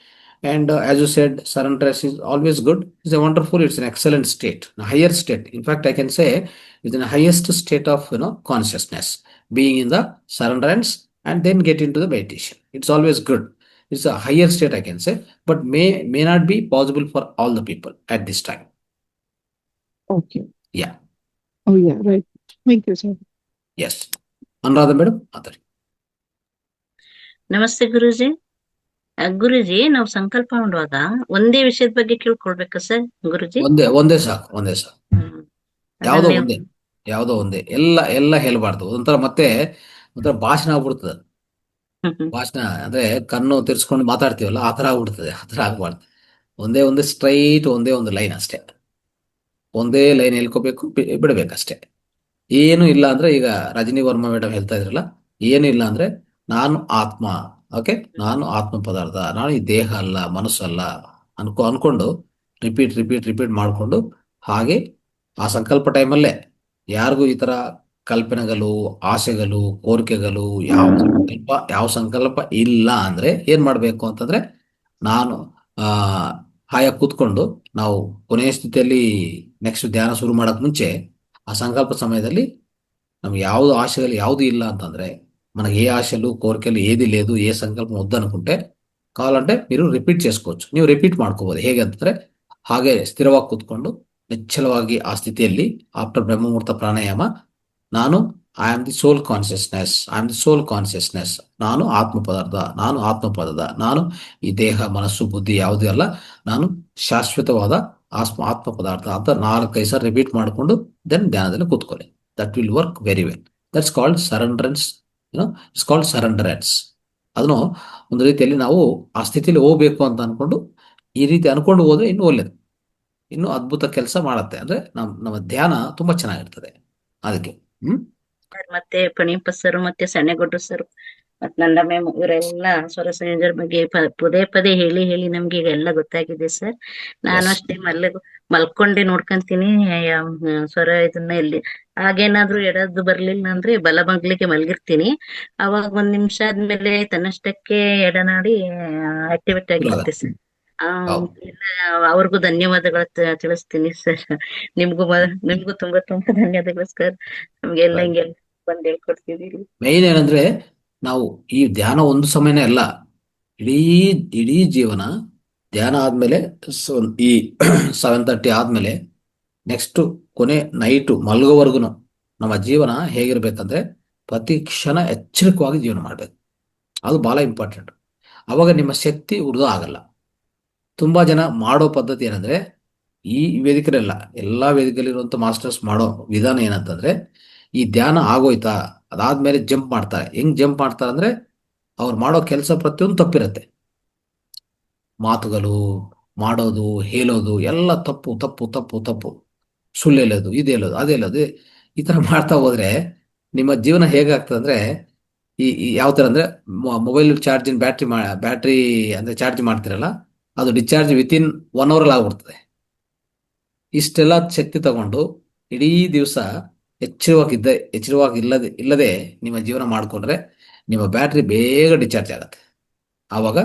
And as you said, surrender is always good. It's an excellent state, a higher state. In fact, I can say it's in the highest state of, consciousness, being in the surrenderance and then get into the meditation. It's always good. It's a higher state, I can say, but may not be possible for all the people at this time. Okay. Yeah. Oh, yeah, right. Thank you, sir. Yes. Anuradha madam. ನಮಸ್ತೆ ಗುರುಜಿ. ಗುರುಜಿ, ನಾವು ಸಂಕಲ್ಪ ಮಾಡುವಾಗ ಒಂದೇ ವಿಷಯದ ಬಗ್ಗೆ ಕೇಳ್ಕೊಳ್ಬೇಕಾ sir ಗುರುಜಿ? ಒಂದೇ ಸಾಕು. ಯಾವ್ದೋ ಒಂದೇ ಎಲ್ಲ ಹೇಳ್ಬಾರ್ದು. ಒಂಥರ ಭಾಷಣ ಆಗ್ಬಿಡ್ತದೆ. ಭಾಷಣ ಅಂದ್ರೆ ಕಣ್ಣು ತಿರ್ಸ್ಕೊಂಡು ಮಾತಾಡ್ತೀವಲ್ಲ, ಆ ತರ ಆಗ್ಬಿಡ್ತದೆ. ಆ ತರ ಆಗ್ಬಾರ್ದು. ಒಂದೇ ಸ್ಟ್ರೈಟ್, ಒಂದೇ ಒಂದು ಲೈನ್ ಅಷ್ಟೇ. ಒಂದೇ ಲೈನ್ ಹೇಳ್ಕೋಬೇಕು, ಬಿಡ್ಬೇಕಷ್ಟೇ. ಏನು ಇಲ್ಲ ಅಂದ್ರೆ, ಈಗ ರಜನಿ ವರ್ಮಾ ಮೇಡಮ್ ಹೇಳ್ತಾ ಇದ್ರಲ್ಲ, ಏನು ಇಲ್ಲ ಅಂದ್ರೆ ನಾನು ಆತ್ಮ, ಓಕೆ, ನಾನು ಆತ್ಮ ಪದಾರ್ಥ, ನಾನು ಈ ದೇಹ ಅಲ್ಲ, ಮನಸ್ಸು ಅಲ್ಲ ಅನ್ಕೊಂಡು ರಿಪೀಟ್ ಮಾಡ್ಕೊಂಡು, ಹಾಗೆ ಆ ಸಂಕಲ್ಪ ಟೈಮಲ್ಲೇ ಯಾರಿಗೂ ಈ ತರ ಕಲ್ಪನೆಗಳು, ಆಸೆಗಳು, ಕೋರಿಕೆಗಳು, ಯಾವ ಸಂಕಲ್ಪ ಇಲ್ಲ ಅಂದ್ರೆ ಏನ್ ಮಾಡ್ಬೇಕು ಅಂತಂದ್ರೆ, ನಾನು ಹಾಯಾಗಿ ಕೂತ್ಕೊಂಡು, ನಾವು ಕೊನೆಯ ಸ್ಥಿತಿಯಲ್ಲಿ ನೆಕ್ಸ್ಟ್ ಧ್ಯಾನ ಶುರು ಮಾಡಕ್ ಮುಂಚೆ ఆ సంకల్ప సమయంలో నಮಗೆ యాವುದು ఆశలు యాವುದು ಇಲ್ಲ ಅಂತಂದ್ರೆ, మనకి ఏ ఆశలు కోరికలు ఏది లేదు, ఏ సంకల్పం వద్దనుకుంటే కావాలంటే మీరు ರಿಪೀಟ್ చేసుకోవచ్చు. ನೀವು ರಿಪೀಟ್ ಮಾಡ್ಕೋಬಹುದು. ಹೇಗೆ ಅಂತಂದ್ರೆ, ಹಾಗೆ ಸ್ಥಿರವಾಗಿ ಕೂತ್ಕೊಂಡು ನಿಶ್ಚಲವಾಗಿ ಆ ಸ್ಥಿತಿಯಲ್ಲಿ ಆಫ್ಟರ್ ಬ್ರಹ್ಮಮುಹೂರ್ತ ಪ್ರಾಣಾಯಾಮ, ನಾನು I am the soul consciousness, ನಾನು ಆತ್ಮ ಪದಾರ್ಥ, ನಾನು ಈ ದೇಹ ಮನಸ್ಸು ಬುದ್ಧಿ ಯಾವುದೇ ಅಲ್ಲ, ನಾನು ಶಾಶ್ವತವಾದ ಆತ್ಮ ಪದಾರ್ಥ ಅಂತ 4-5 ಸಾರಿ ರಿಪೀಟ್ ಮಾಡಿಕೊಂಡು ದೆನ್ ಧ್ಯಾನದಲ್ಲಿ ಕೂತ್ಕೊಳ್ಳಿ. That will work very well. That's called surrenderance. It's called surrenderance. ಅದನ್ನು ಒಂದು ರೀತಿಯಲ್ಲಿ ನಾವು ಆ ಸ್ಥಿತಿಯಲ್ಲಿ ಹೋಗ್ಬೇಕು ಅಂತ ಅನ್ಕೊಂಡು, ಈ ರೀತಿ ಅನ್ಕೊಂಡು ಹೋದ್ರೆ ಇನ್ನೂ ಒಳ್ಳೇದು, ಇನ್ನೂ ಅದ್ಭುತ ಕೆಲಸ ಮಾಡತ್ತೆ. ಅಂದ್ರೆ ನಮ್ಮ ಧ್ಯಾನ ತುಂಬಾ ಚೆನ್ನಾಗಿರ್ತದೆ. ಅದಕ್ಕೆ ಮತ್ತೆ ಪಣೀಪ ಸರ್, ಮತ್ತೆ ಸಣ್ಣಗೊಡ್ಡು ಸರ್, ಮತ್ ನಂದ ಮ್ಯಾಮ್, ಇವರೆಲ್ಲ ಸ್ವರ ಸಂಯೋಜರ ಬಗ್ಗೆ ಪದೇ ಹೇಳಿ ನಮ್ಗೆ ಈಗ ಎಲ್ಲ ಗೊತ್ತಾಗಿದೆ ಸರ್. ನಾನು ಅಷ್ಟೇ ಮಲ್ಕೊಂಡೆ ನೋಡ್ಕೊಂತೀನಿ ಸ್ವರ ಇದನ್ನ ಎಲ್ಲಿ ಹಾಗೇನಾದ್ರೂ ಎಡದ್ದು ಬರ್ಲಿಲ್ಲ ಅಂದ್ರೆ ಬಲಮಗ್ಲಿಗೆ ಮಲ್ಗಿರ್ತೀನಿ. ಅವಾಗ 1 ನಿಮಿಷ ಆದ್ಮೇಲೆ ತನ್ನಷ್ಟಕ್ಕೆ ಎಡನಾಡಿ ಆಕ್ಟಿವೇಟ್ ಆಗಿರುತ್ತೆ ಸರ್. ಅವ್ರಿಗೂ ಧನ್ಯವಾದಗಳು ತಿಳಿಸ್ತೀನಿ ಸರ್. ನಿಮ್ಗೂ ತುಂಬಾ ಧನ್ಯವಾದಗಳು ಸರ್. ನಮ್ಗೆಲ್ಲ ಹಿಂಗೆ ಬಂದ್ ಹೇಳ್ಕೊಡ್ತಿದ್ದೀರಿ. ಮೇನ್ ಏನಂದ್ರೆ, ನಾವು ಈ ಧ್ಯಾನ ಒಂದು ಸಮಯನೇ ಅಲ್ಲ, ಇಡೀ ಜೀವನ ಧ್ಯಾನ ಆದ್ಮೇಲೆ ಈ 7:30 ಆದ್ಮೇಲೆ ನೆಕ್ಸ್ಟ್ ಕೊನೆ ನೈಟು ಮಲ್ಗೋವರೆಗೂ ನಮ್ಮ ಜೀವನ ಹೇಗಿರ್ಬೇಕಂದ್ರೆ, ಪ್ರತಿ ಕ್ಷಣ ಎಚ್ಚರಿಕವಾಗಿ ಜೀವನ ಮಾಡ್ಬೇಕು. ಅದು ಬಹಳ ಇಂಪಾರ್ಟೆಂಟ್. ಅವಾಗ ನಿಮ್ಮ ಶಕ್ತಿ ವೃಧಾ ಆಗಲ್ಲ. ತುಂಬಾ ಜನ ಮಾಡೋ ಪದ್ಧತಿ ಏನಂದ್ರೆ, ಈ ವೇದಿಕೆಯಲ್ಲ, ಎಲ್ಲಾ ವೇದಿಕೆಯಲ್ಲಿರುವಂತ ಮಾಸ್ಟರ್ಸ್ ಮಾಡೋ ವಿಧಾನ ಏನಂತಂದ್ರೆ, ಈ ಧ್ಯಾನ ಆಗೋಯ್ತಾ ಅದಾದ್ಮೇಲೆ ಜಂಪ್ ಮಾಡ್ತಾರೆ. ಹೆಂಗ್ ಜಂಪ್ ಮಾಡ್ತಾರೆ ಅಂದ್ರೆ, ಅವ್ರು ಮಾಡೋ ಕೆಲಸ ಪ್ರತಿಯೊಂದು ತಪ್ಪಿರತ್ತೆ. ಮಾತುಗಳು, ಮಾಡೋದು, ಹೇಳೋದು ಎಲ್ಲ ತಪ್ಪು ತಪ್ಪು ತಪ್ಪು ತಪ್ಪು. ಸುಳ್ಳು ಹೇಳೋದು, ಇದು ಹೇಳೋದು, ಅದೇ ಹೇಳೋದು, ಈ ಥರ ಮಾಡ್ತಾ ಹೋದ್ರೆ ನಿಮ್ಮ ಜೀವನ ಹೇಗಾಗ್ತದೆ ಅಂದರೆ, ಯಾವ ಥರ ಅಂದರೆ, ಮೊಬೈಲ್ ಚಾರ್ಜಿನ ಬ್ಯಾಟ್ರಿ ಅಂದರೆ ಚಾರ್ಜ್ ಮಾಡ್ತಿರಲ್ಲ, ಅದು ಡಿಸ್ಚಾರ್ಜ್ ವಿತಿನ್ 1 ಅವರಲ್ಲಿ ಆಗ್ಬಿಡ್ತದೆ. ಇಷ್ಟೆಲ್ಲ ಶಕ್ತಿ ತಗೊಂಡು ಇಡೀ ದಿವಸ ಇಲ್ಲದೆ ನಿಮ್ಮ ಜೀವನ ಮಾಡಿಕೊಂಡ್ರೆ ನಿಮ್ಮ ಬ್ಯಾಟ್ರಿ ಬೇಗ ಡಿಸ್ಚಾರ್ಜ್ ಆಗುತ್ತೆ. ಆವಾಗ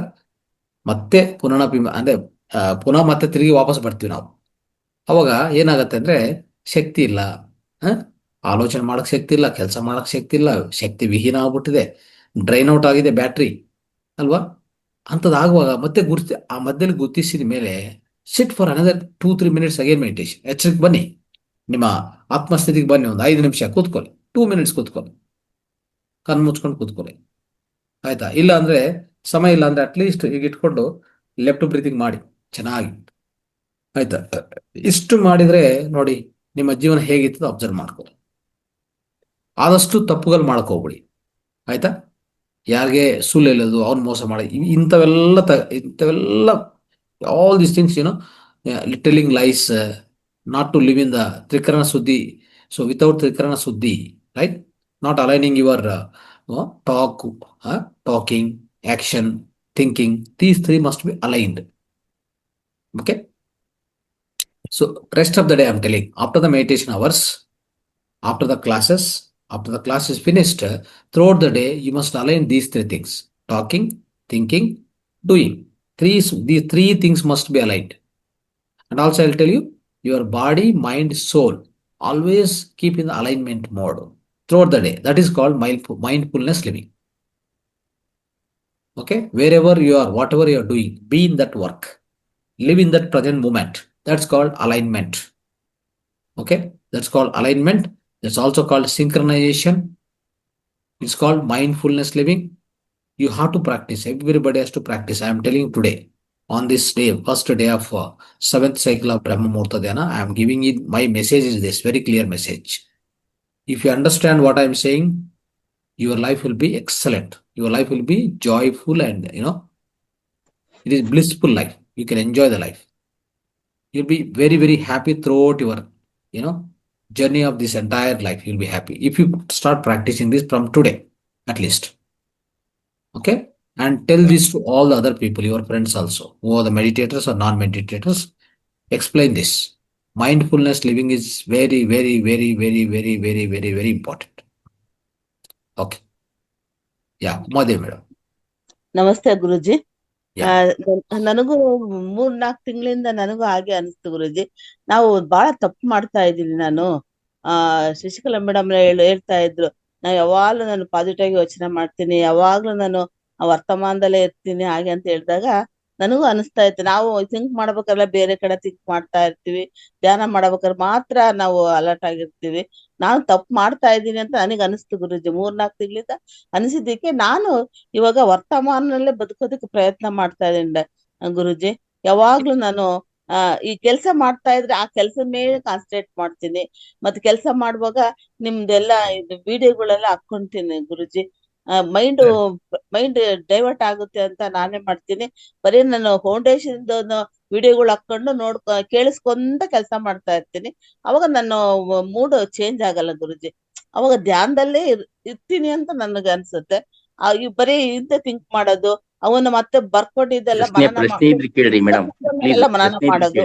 ಮತ್ತೆ ಪುನಃ ಮತ್ತೆ ತಿರುಗಿ ವಾಪಸ್ ಬರ್ತೀವಿ ನಾವು. ಅವಾಗ ಏನಾಗತ್ತೆ ಅಂದರೆ, ಶಕ್ತಿ ಇಲ್ಲ, ಆಲೋಚನೆ ಮಾಡೋಕ್ಕೆ ಶಕ್ತಿ ಇಲ್ಲ, ಕೆಲಸ ಮಾಡೋಕ್ಕೆ ಶಕ್ತಿ ಇಲ್ಲ, ಶಕ್ತಿ ವಿಹೀನ ಆಗ್ಬಿಟ್ಟಿದೆ, ಡ್ರೈನ್ ಔಟ್ ಆಗಿದೆ ಬ್ಯಾಟ್ರಿ ಅಲ್ವಾ. ಅಂಥದ್ದಾಗುವಾಗ ಮತ್ತೆ ಆ ಮಧ್ಯದಲ್ಲಿ ಗುರುತಿಸಿದ ಮೇಲೆ sit for another 2-3 minutes again meditation. ಎಚ್ಚರಿಕೆ ಬನ್ನಿ, ನಿಮ್ಮ ಆತ್ಮಸ್ಥಿತಿಗೆ ಬನ್ನಿ, ಒಂದು 5 ನಿಮಿಷ ಕೂತ್ಕೊಳ್ಳಿ, 2 minutes ಕೂತ್ಕೊಳ್ಳಿ, ಕಣ್ಣು ಮುಚ್ಕೊಂಡು ಕೂತ್ಕೊಳ್ಳಿ, ಆಯ್ತಾ. ಇಲ್ಲ ಅಂದರೆ ಸಮಯ ಇಲ್ಲ ಅಂದರೆ ಅಟ್ಲೀಸ್ಟ್ ಈಗ ಇಟ್ಕೊಂಡು ಲೆಫ್ಟ್ ಬ್ರೀತಿಂಗ್ ಮಾಡಿ ಚೆನ್ನಾಗಿ, ಆಯ್ತಾ. ಇಷ್ಟು ಮಾಡಿದರೆ ನೋಡಿ ನಿಮ್ಮ ಜೀವನ ಹೇಗಿರ್ತದೆ ಅಬ್ಸರ್ವ್ ಮಾಡ್ಕೊಳ್ಳಿ. ಆದಷ್ಟು ತಪ್ಪುಗಳು ಮಾಡ್ಕೋಬಿಡಿ, ಆಯ್ತಾ. ಯಾರಿಗೆ ಸುಳ್ಳು ಹೇಳೋದು, ಅವ್ನು ಮೋಸ ಮಾಡಿ, ಇಂಥವೆಲ್ಲ all these things, telling lies, not to live in the trikarana shuddhi. So without trikarana shuddhi, right, not aligning your talking, action, thinking, these 3 must be aligned. Okay. So rest of the day I'm telling, after the meditation hours, after the class is finished, throughout the day you must align these 3 things: talking, thinking, doing. These 3 things must be aligned. And also I'll tell you, your body, mind, soul always keep in the alignment mode throughout the day. That is called mindfulness living. Okay, wherever you are, whatever you are doing, be in that work, live in that present moment. That's called alignment. Okay, that's called alignment. That's also called synchronization. It's called mindfulness living. You have to practice. Everybody has to practice. I am telling you today, on this day, first day of 7th cycle of Brahma Muhurta Dhyana, I am giving you my message is this very clear message. If you understand what I am saying, your life will be excellent. Your life will be joyful and, it is blissful life. You can enjoy the life. You'll be very, very happy throughout your, journey of this entire life. You'll be happy if you start practicing this from today, at least. Okay. And tell this to all the other people, your friends also, who are the meditators or non-meditators. Explain this. Mindfulness living is very, very, very, very, very, very, very, very important. Okay. Yeah, Madhav madam. ನಮಸ್ತೆ ಗುರುಜಿ. Yeah. ನನಗೂ 3-4 ತಿಂಗಳಿಂದ ನನಗೂ ಹಾಗೆ ಅನಿಸ್ತು ಗುರುಜಿ. ನಾವು ಬಹಳ ತಪ್ಪು ಮಾಡ್ತಾ ಇದ್ದೀನಿ. ನಾನು ಶಶಿಕಲಾ ಮೇಡಮ್ ಹೇಳ್ತಾ ಇದ್ರು, ಯಾವಾಗ್ಲೂ ನಾನು ಪಾಸಿಟಿವ್ ಆಗಿ ಯೋಚನೆ ಮಾಡ್ತೀನಿ, ಯಾವಾಗ್ಲೂ ನಾನು ವರ್ತಮಾನದಲ್ಲೇ ಇರ್ತೀನಿ ಹಾಗೆ ಅಂತ ಹೇಳಿದಾಗ ನನಗೂ ಅನಿಸ್ತಾ ಇತ್ತು, ನಾವು ಥಿಂಕ್ ಮಾಡ್ಬೇಕಾದ್ರೆ ಬೇರೆ ಕಡೆ ಥಿಂಕ್ ಮಾಡ್ತಾ ಇರ್ತೀವಿ, ಧ್ಯಾನ ಮಾಡ್ಬೇಕಾದ್ರೆ ಮಾತ್ರ ನಾವು ಅಲರ್ಟ್ ಆಗಿರ್ತೀವಿ. ನಾನು ತಪ್ಪು ಮಾಡ್ತಾ ಇದ್ದೀನಿ ಅಂತ ನನಗೆ ಅನಿಸ್ತು ಗುರುಜಿ. 3-4 ತಿಂಗಳಿಂದ ಅನಿಸಿದ್ದಕ್ಕೆ ನಾನು ಇವಾಗ ವರ್ತಮಾನದಲ್ಲೇ ಬದುಕೋದಕ್ಕೆ ಪ್ರಯತ್ನ ಮಾಡ್ತಾ ಇದ್ದೀನಿ ಗುರುಜಿ. ಯಾವಾಗ್ಲೂ ನಾನು ಈ ಕೆಲಸ ಮಾಡ್ತಾ ಇದ್ರೆ ಆ ಕೆಲಸದ ಮೇಲೆ ಕಾನ್ಸಂಟ್ರೇಟ್ ಮಾಡ್ತೀನಿ. ಮತ್ತೆ ಕೆಲಸ ಮಾಡುವಾಗ ನಿಮ್ದೆಲ್ಲ ಇದು ವಿಡಿಯೋಗಳೆಲ್ಲ ಹಾಕೊಂತೀನಿ ಗುರುಜಿ. ಮೈಂಡ್ ಡೈವರ್ಟ್ ಆಗುತ್ತೆ ಅಂತ ನಾನೇ ಮಾಡ್ತೀನಿ. ಬರೀ ನಾನು ಫೌಂಡೇಶನ್ ವಿಡಿಯೋಗಳು ಹಾಕೊಂಡು ಕೇಳಿಸ್ಕೊಂತ ಕೆಲಸ ಮಾಡ್ತಾ ಇರ್ತೀನಿ. ಅವಾಗ ನನ್ನ ಮೂಡ್ ಚೇಂಜ್ ಆಗಲ್ಲ ಗುರುಜಿ. ಅವಾಗ ಧ್ಯಾನದಲ್ಲೇ ಇರ್ತೀನಿ ಅಂತ ನನಗೆ ಅನ್ಸುತ್ತೆ. ಬರೀ ಇಂತ ಥಿಂಕ್ ಮಾಡೋದು, ಅವನ್ನ ಮತ್ತೆ ಬರ್ಕೊಂಡಿದ್ದೆಲ್ಲ ಮನನ ಮಾಡೋದು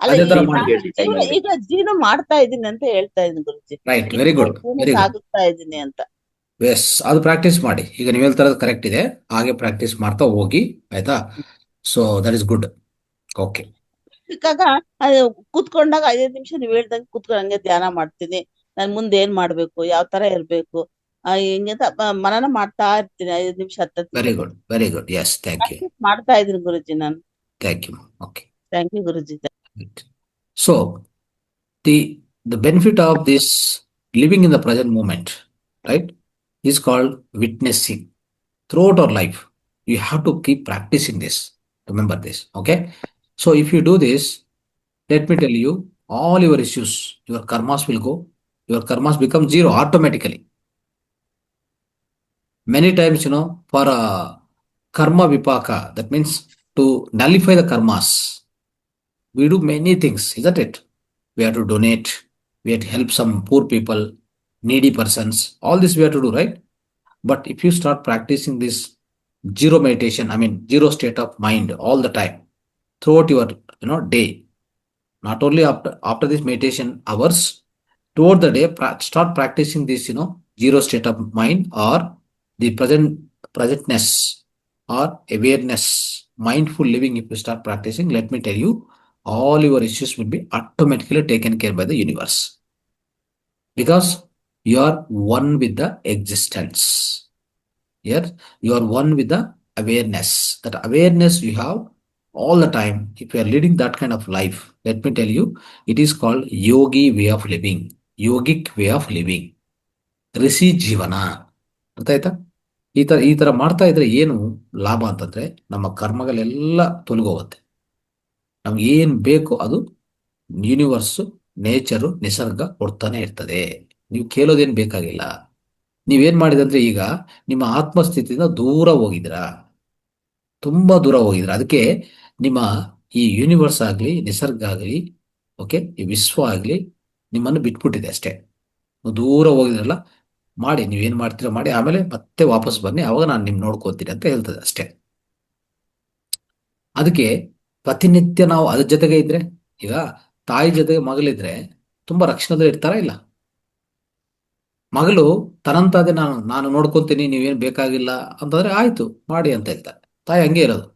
ಅಲ್ಲ, ಈಗ ಜೀವನ ಮಾಡ್ತಾ ಇದೀನಿ ಅಂತ ಹೇಳ್ತಾ ಇದೀನಿ ಗುರುಜಿ. ವೆರಿ ಗುಡ್, ಸಾಗುತ್ತಾ ಇದೀನಿ ಅಂತ. ಎಸ್, ಅದು ಪ್ರಾಕ್ಟೀಸ್ ಮಾಡಿ. ಈಗ ನೀವು ಹೇಳ್ತಾ ಇರೋದು ಕರೆಕ್ಟ್ ಇದೆ, ಹಾಗೆ ಪ್ರಾಕ್ಟೀಸ್ ಮಾಡ್ತಾ ಹೋಗಿ, ಆಯ್ತಾ. So that is good. Okay. ಸಿಕ್ಕಾಗ ಕೂತ್ಕೊಂಡಾಗ 5 ನಿಮಿಷ ನೀವು ಹೇಳ್ದಂಗೆ ಕೂತ್ಕೊಂಡು ಹಂಗೆ ಧ್ಯಾನ ಮಾಡ್ತೀನಿ. ನಾನು ಮುಂದೆ ಏನ್ ಮಾಡ್ಬೇಕು, ಯಾವ ತರ ಇರ್ಬೇಕು ಹಿಂಗಂತ ಮನನ ಮಾಡ್ತಾ ಇರ್ತೀನಿ. 5 ನಿಮಿಷ 10 very good, very good. Yes, thank you. ಮಾಡ್ತಾ ಇದೀನಿ ಗುರುಜಿ ನಾನು. Thank you. Okay, thank you Guruji. So the benefit of this living in the present moment, right, is called witnessing. Throughout our life, you have to keep practicing this. Remember this, okay? So if you do this, let me tell you, all your issues, your karmas will go. Your karmas become zero automatically. Many times, for karma vipaka, that means to nullify the karmas. We do many things, isn't it? We have to donate, we have to help some poor people, needy persons, all this we have to do, right? But if you start practicing this zero meditation, zero state of mind all the time, throughout your day, not only after this meditation hours, throughout the day, start practicing this, zero state of mind, or the presentness or awareness, mindful living. If you start practicing, let me tell you, all your issues will be automatically taken care by the universe, because you are one with the existence. Here you are one with the awareness. That awareness you have all the time. If you are leading that kind of life, let me tell you, it is called yogi way of living, yogic way of living, ಋಷಿ ಜೀವನ. ಅರ್ಥ ಆಯ್ತಾ? ಈ ತರ ಮಾಡ್ತಾ ಇದ್ರೆ ಏನು ಲಾಭ ಅಂತಂದ್ರೆ, ನಮ್ಮ ಕರ್ಮಗಳೆಲ್ಲ ತೊಲಗೋಗುತ್ತೆ. ನಮ್ಗೆ ಏನ್ ಬೇಕು ಅದು ಯೂನಿವರ್ಸ್, ನೇಚರು, ನಿಸರ್ಗ ಕೊಡ್ತಾನೆ ಇರ್ತದೆ. ನೀವು ಕೇಳೋದೇನ್ ಬೇಕಾಗಿಲ್ಲ. ನೀವೇನ್ ಮಾಡಿದಂದ್ರೆ, ಈಗ ನಿಮ್ಮ ಆತ್ಮಸ್ಥಿತಿಯಿಂದ ದೂರ ಹೋಗಿದ್ರ, ತುಂಬಾ ದೂರ ಹೋಗಿದ್ರ. ಅದಕ್ಕೆ ನಿಮ್ಮ ಈ ಯೂನಿವರ್ಸ್ ಆಗ್ಲಿ, ನಿಸರ್ಗ ಆಗ್ಲಿ, ಓಕೆ, ಈ ವಿಶ್ವ ಆಗ್ಲಿ ನಿಮ್ಮನ್ನು ಬಿಟ್ಬಿಟ್ಟಿದೆ ಅಷ್ಟೇ. ದೂರ ಹೋಗಿದ್ರಲ್ಲ, ಮಾಡಿ, ನೀವೇನ್ ಮಾಡ್ತೀರ ಮಾಡಿ, ಆಮೇಲೆ ಮತ್ತೆ ವಾಪಸ್ ಬನ್ನಿ, ಅವಾಗ ನಾನು ನಿಮ್ ನೋಡ್ಕೋತೀನಿ ಅಂತ ಹೇಳ್ತದೆ ಅಷ್ಟೇ. ಅದಕ್ಕೆ ಪ್ರತಿನಿತ್ಯ ನಾವು ಅದ್ರ ಜೊತೆಗೆ ಇದ್ರೆ, ಈಗ ತಾಯಿ ಜೊತೆಗೆ ಮಗಳಿದ್ರೆ ತುಂಬಾ ರಕ್ಷಣೆದಲ್ಲಿ ಇರ್ತಾರ ಇಲ್ಲ? ಮಗಳು ತನ್ನಂತಾದೆ ನಾನು ನೋಡ್ಕೊಂತೀನಿ, ನೀವೇನ್ ಬೇಕಾಗಿಲ್ಲ ಅಂತಂದ್ರೆ ಆಯ್ತು ಮಾಡಿ ಅಂತ ಹೇಳ್ತಾರೆ. ತಾಯಿ ಹಂಗೆ ಇರೋದು.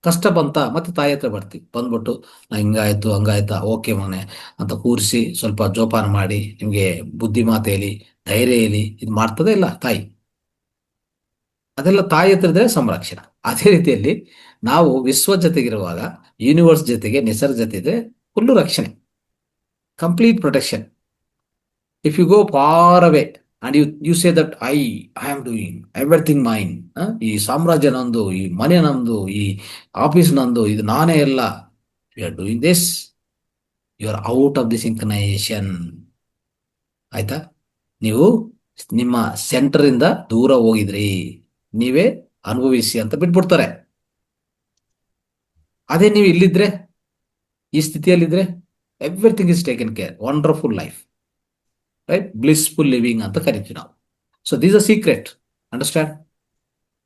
ಕಷ್ಟ ಬಂತ ಮತ್ತೆ ತಾಯಿ ಹತ್ರ ಬರ್ತೀವಿ, ಬಂದ್ಬಿಟ್ಟು ನಾ ಹಿಂಗಾಯ್ತು ಹಂಗಾಯ್ತಾ, ಓಕೆ ಮನೆ ಅಂತ ಕೂರಿಸಿ ಸ್ವಲ್ಪ ಜೋಪಾನ ಮಾಡಿ, ನಿಮ್ಗೆ ಬುದ್ಧಿ ಮಾತು ಹೇಳಿ, ಧೈರ್ಯ ಹೇಳಿ, ಇದು ಮಾಡ್ತದೆ ಇಲ್ಲ ತಾಯಿ. ಅದೆಲ್ಲ ತಾಯಿ ಹತ್ರ ಇದ್ರೆ ಸಂರಕ್ಷಣೆ. ಅದೇ ರೀತಿಯಲ್ಲಿ ನಾವು ವಿಶ್ವ ಜೊತೆಗಿರುವಾಗ, ಯೂನಿವರ್ಸ್ ಜೊತೆಗೆ, ನಿಸರ್ಗ ಜೊತೆ ಇದ್ರೆ ಫುಲ್ಲು ರಕ್ಷಣೆ, complete protection. If you go far away and you say that I am doing everything mine, ಈ ಸಾಮ್ರಾಜ್ಯ ನಂದು, ಈ ಮನೆ ನಂದು, ಈ ಆಫೀಸ್ ನಂದು, ಇದು ನಾನೇ ಎಲ್ಲ, you are doing this, you are out of this incarnation. ಆಯ್ತಾ? ನೀವು ನಿಮ್ಮ ಸೆಂಟರ್ ಇಂದ ದೂರ ಹೋಗಿದ್ರಿ, ನೀವೇ ಅನುಭವಿಸಿ ಅಂತ ಬಿಟ್ಬಿಡ್ತಾರೆ. ಅದೇ ನೀವು ಇಲ್ಲಿದ್ರೆ, ಈ ಸ್ಥಿತಿಯಲ್ಲಿದ್ರೆ, everything is taken care, wonderful life, right? Blissful living ಅಂತ ಕರಿತೀವಿ ನಾವು. So this is a secret, understand?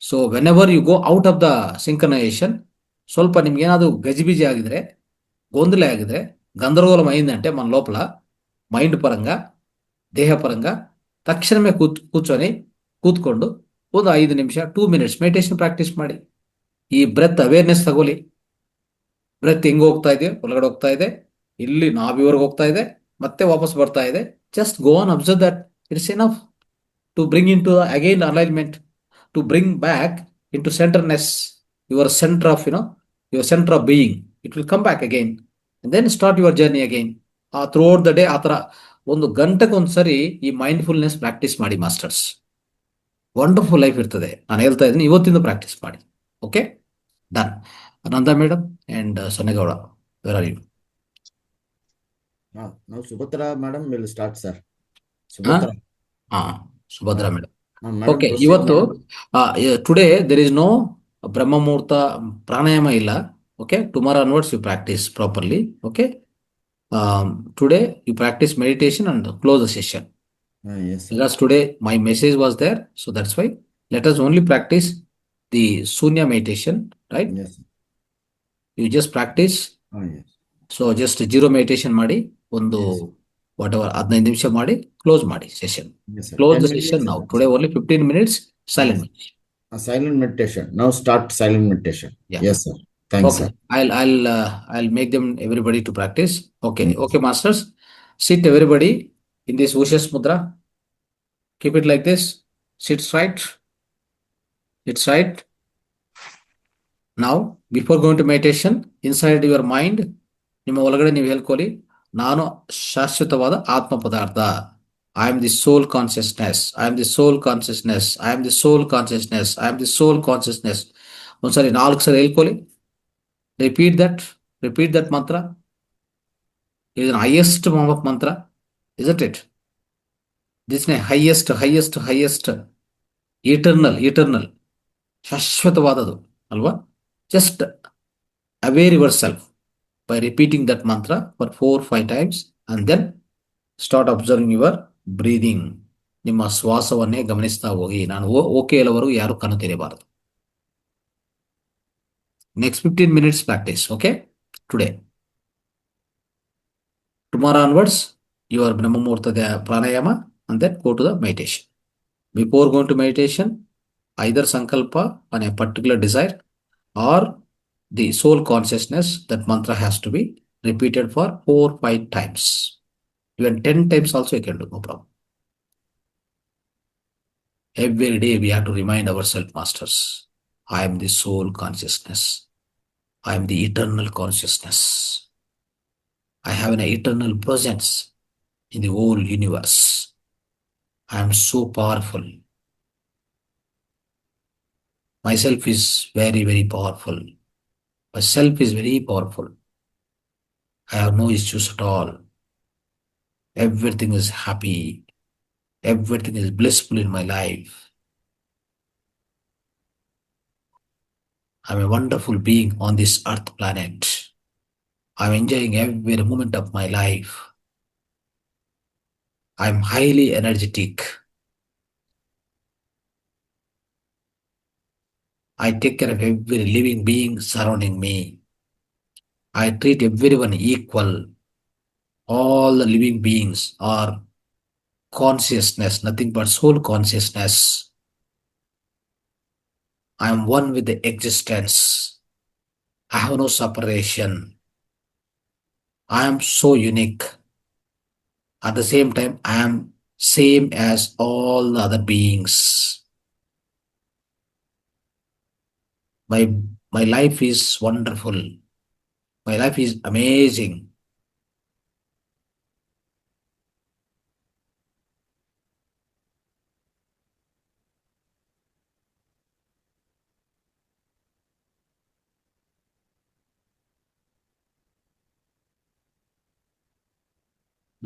So whenever you go out of the synchronization, ಸ್ವಲ್ಪ ನಿಮ್ಗೆ ಏನಾದ್ರು గజిబిజి ಆಗಿದ್ರೆ, ಗೊಂದಲ ಆಗಿದ್ರೆ, గందరగోళం అయిందంటే మన లోపల మైండ్ పరంగా, దేహ పరంగా, తక్షణమే ಕೂತ್ಕೊಂಡು ಒಂದು 5 ನಿಮಿಷ 2 minutes ಮೆಡಿಟೇಷನ್ ಪ್ರಾಕ್ಟೀಸ್ ಮಾಡಿ. ಈ ಬ್ರೆತ್ ಅವೇರ್ನೆಸ್ ತಗೊಳ್ಳಿ. ಬ್ರೆತ್ ಹೆಂಗ್ ಹೋಗ್ತಾ ಇದೆ, ಒಳಗಡೆ ಹೋಗ್ತಾ ಇದೆ, ಇಲ್ಲಿ ನಾಭಿವರೆಗೆ ಹೋಗ್ತಾ ಇದೆ, ಮತ್ತೆ ವಾಪಸ್ ಬರ್ತಾ ಇದೆ. Just go on, observe that. It's enough to bring into again alignment, to bring back into centerness, your center of, your center of being. It will come back again, and then start your journey again. Throughout the day, ಆತರ ಒಂದು ಗಂಟೆಗೊಂದ್ಸರಿ ಈ mindfulness practice ಮಾಡಿ masters. Wonderful life ಇರ್ತದೆ. ನಾನು ಹೇಳ್ತಾ ಇದ್ದೀನಿ, ಇವತ್ತಿಂದ ಪ್ರಾಕ್ಟೀಸ್ ಮಾಡಿ. Okay, done. Nanda madam and Sonnegowda, where are you? Now Subhadra madam will start, sir. Subhadra. Subhadra madam. Okay, ಇವತ್ತು ಟುಡೇ there is no ಬ್ರಹ್ಮ ಮುಹೂರ್ತ ಪ್ರಾಣಾಯಾಮ ಇಲ್ಲ. Okay, tomorrow onwards you practice properly. Okay, today you practice meditation and close the session. Yes, sir. Because today my message was there, so that's why let us only practice the Sunya meditation, right? Yes, sir. You just practice. Yes. So just zero meditation ಮಾಡಿ, ಒಂದು what ever 15 ನಿಮಿಷ ಮಾಡಿ, close ಮಾಡಿ session. Close the session ನಾವು. Today only 15 minutes silent meditation. Silent meditation. Now start silent meditation. Yeah. Yes, sir. Thanks, okay, sir. I'll make them everybody to practice. Okay, okay, masters. Sit everybody in this Ushas Mudra. Keep it like this. Sit straight. It's right. Now, before going to meditation, inside your mind, ನಿಮ್ಮ ಒಳಗಡೆ ನೀವು ಹೇಳ್ಕೊಳ್ಳಿ, ನಾನು ಶಾಶ್ವತವಾದ ಆತ್ಮ ಪದಾರ್ಥ. I am the soul consciousness, I am the soul consciousness, I am the soul consciousness, I am the soul consciousness. ಒಂದ್ಸರಿ 4 ಸರಿ ಹೇಳ್ಕೊಳ್ಳಿ. Repeat that ಮಂತ್ರ. ಇದು ಹೈಯೆಸ್ಟ್ ಮಂತ್ರ, isn't it? This is highest, eternal, ಶಾಶ್ವತವಾದದು ಅಲ್ವಾ? Just aware yourself by repeating that mantra for 4-5 times, and then start observing your breathing. ನಿಮ್ಮ ಶ್ವಾಸವನ್ನೇ ಗಮನಿಸ್ತಾ ಹೋಗಿ. ನಾನು ಓಕೆ ಹೇಳೋವರೆಗೂ ಯಾರು ಕಣ್ಣು ತೆರೆಯಬಾರದು. Next 15 minutes practice, okay? Today. Tomorrow onwards, your Brahma Muhurta pranayama, and then go to the meditation. Before going to meditation, either sankalpa on a particular desire or the soul consciousness, that mantra has to be repeated for 4-5 times. Even 10 times also you can do, no problem. Every day we have to remind ourselves, masters, I am the soul consciousness. I am the eternal consciousness. I have an eternal presence in the whole universe. I am so powerful. Myself is very, very powerful. Myself is very powerful. I have no issues at all. Everything is happy. Everything is blissful in my life. I'm a wonderful being on this earth planet. I'm enjoying every moment of my life. I'm highly energetic. I take care of every living being surrounding me. I treat everyone equal. All the living beings are consciousness, nothing but soul consciousness. I am one with the existence. I have no separation. I am so unique. At the same time, I am same as all the other beings. My life is wonderful. My life is amazing.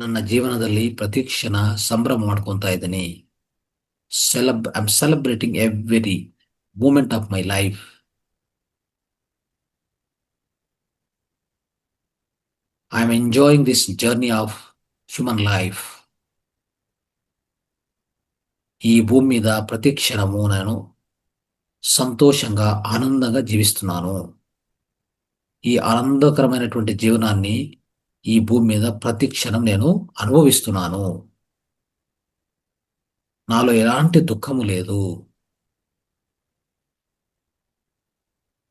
ನನ್ನ ಜೀವನದಲ್ಲಿ ಪ್ರತಿ ಕ್ಷಣ ಸಂಭ್ರಮ ಮಾಡ್ಕೊತಾ ಇದ್ದೀನಿ. I'm celebrating every moment of my life. I'm enjoying this journey of human life. ఈ భూమి మీద ప్రతి క్షణము నేను సంతోషంగా ఆనందంగా జీవిస్తున్నాను. ఈ ఆనందకరమైనటువంటి జీవనాన్ని ఈ భూమి మీద ప్రతి క్షణం నేను అనుభవిస్తున్నాను. నాలో ఎలాంటి దుఃఖము లేదు.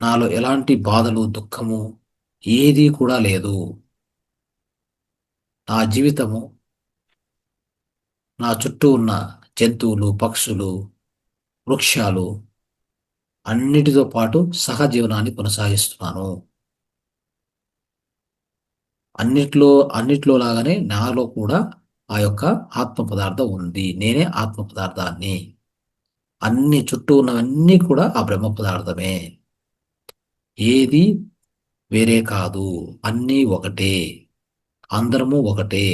నాలో ఎలాంటి బాధలు, దుఃఖము ఏదీ కూడా లేదు. నా జీవితము నా చుట్టూ ఉన్న జంతువులు, పక్షులు, వృక్షాలు అన్నిటితో పాటు సహజీవనాన్ని కొనసాగిస్తున్నాను. అన్నిట్లో లాగానే నాలో కూడా ఆ యొక్క ఆత్మ పదార్థం ఉంది. నేనే ఆత్మ పదార్థాన్ని. అన్ని చుట్టూ ఉన్నవన్నీ కూడా ఆ బ్రహ్మ పదార్థమే. ఏది వేరే కాదు. అన్నీ ఒకటే. అందరము ఒకటే.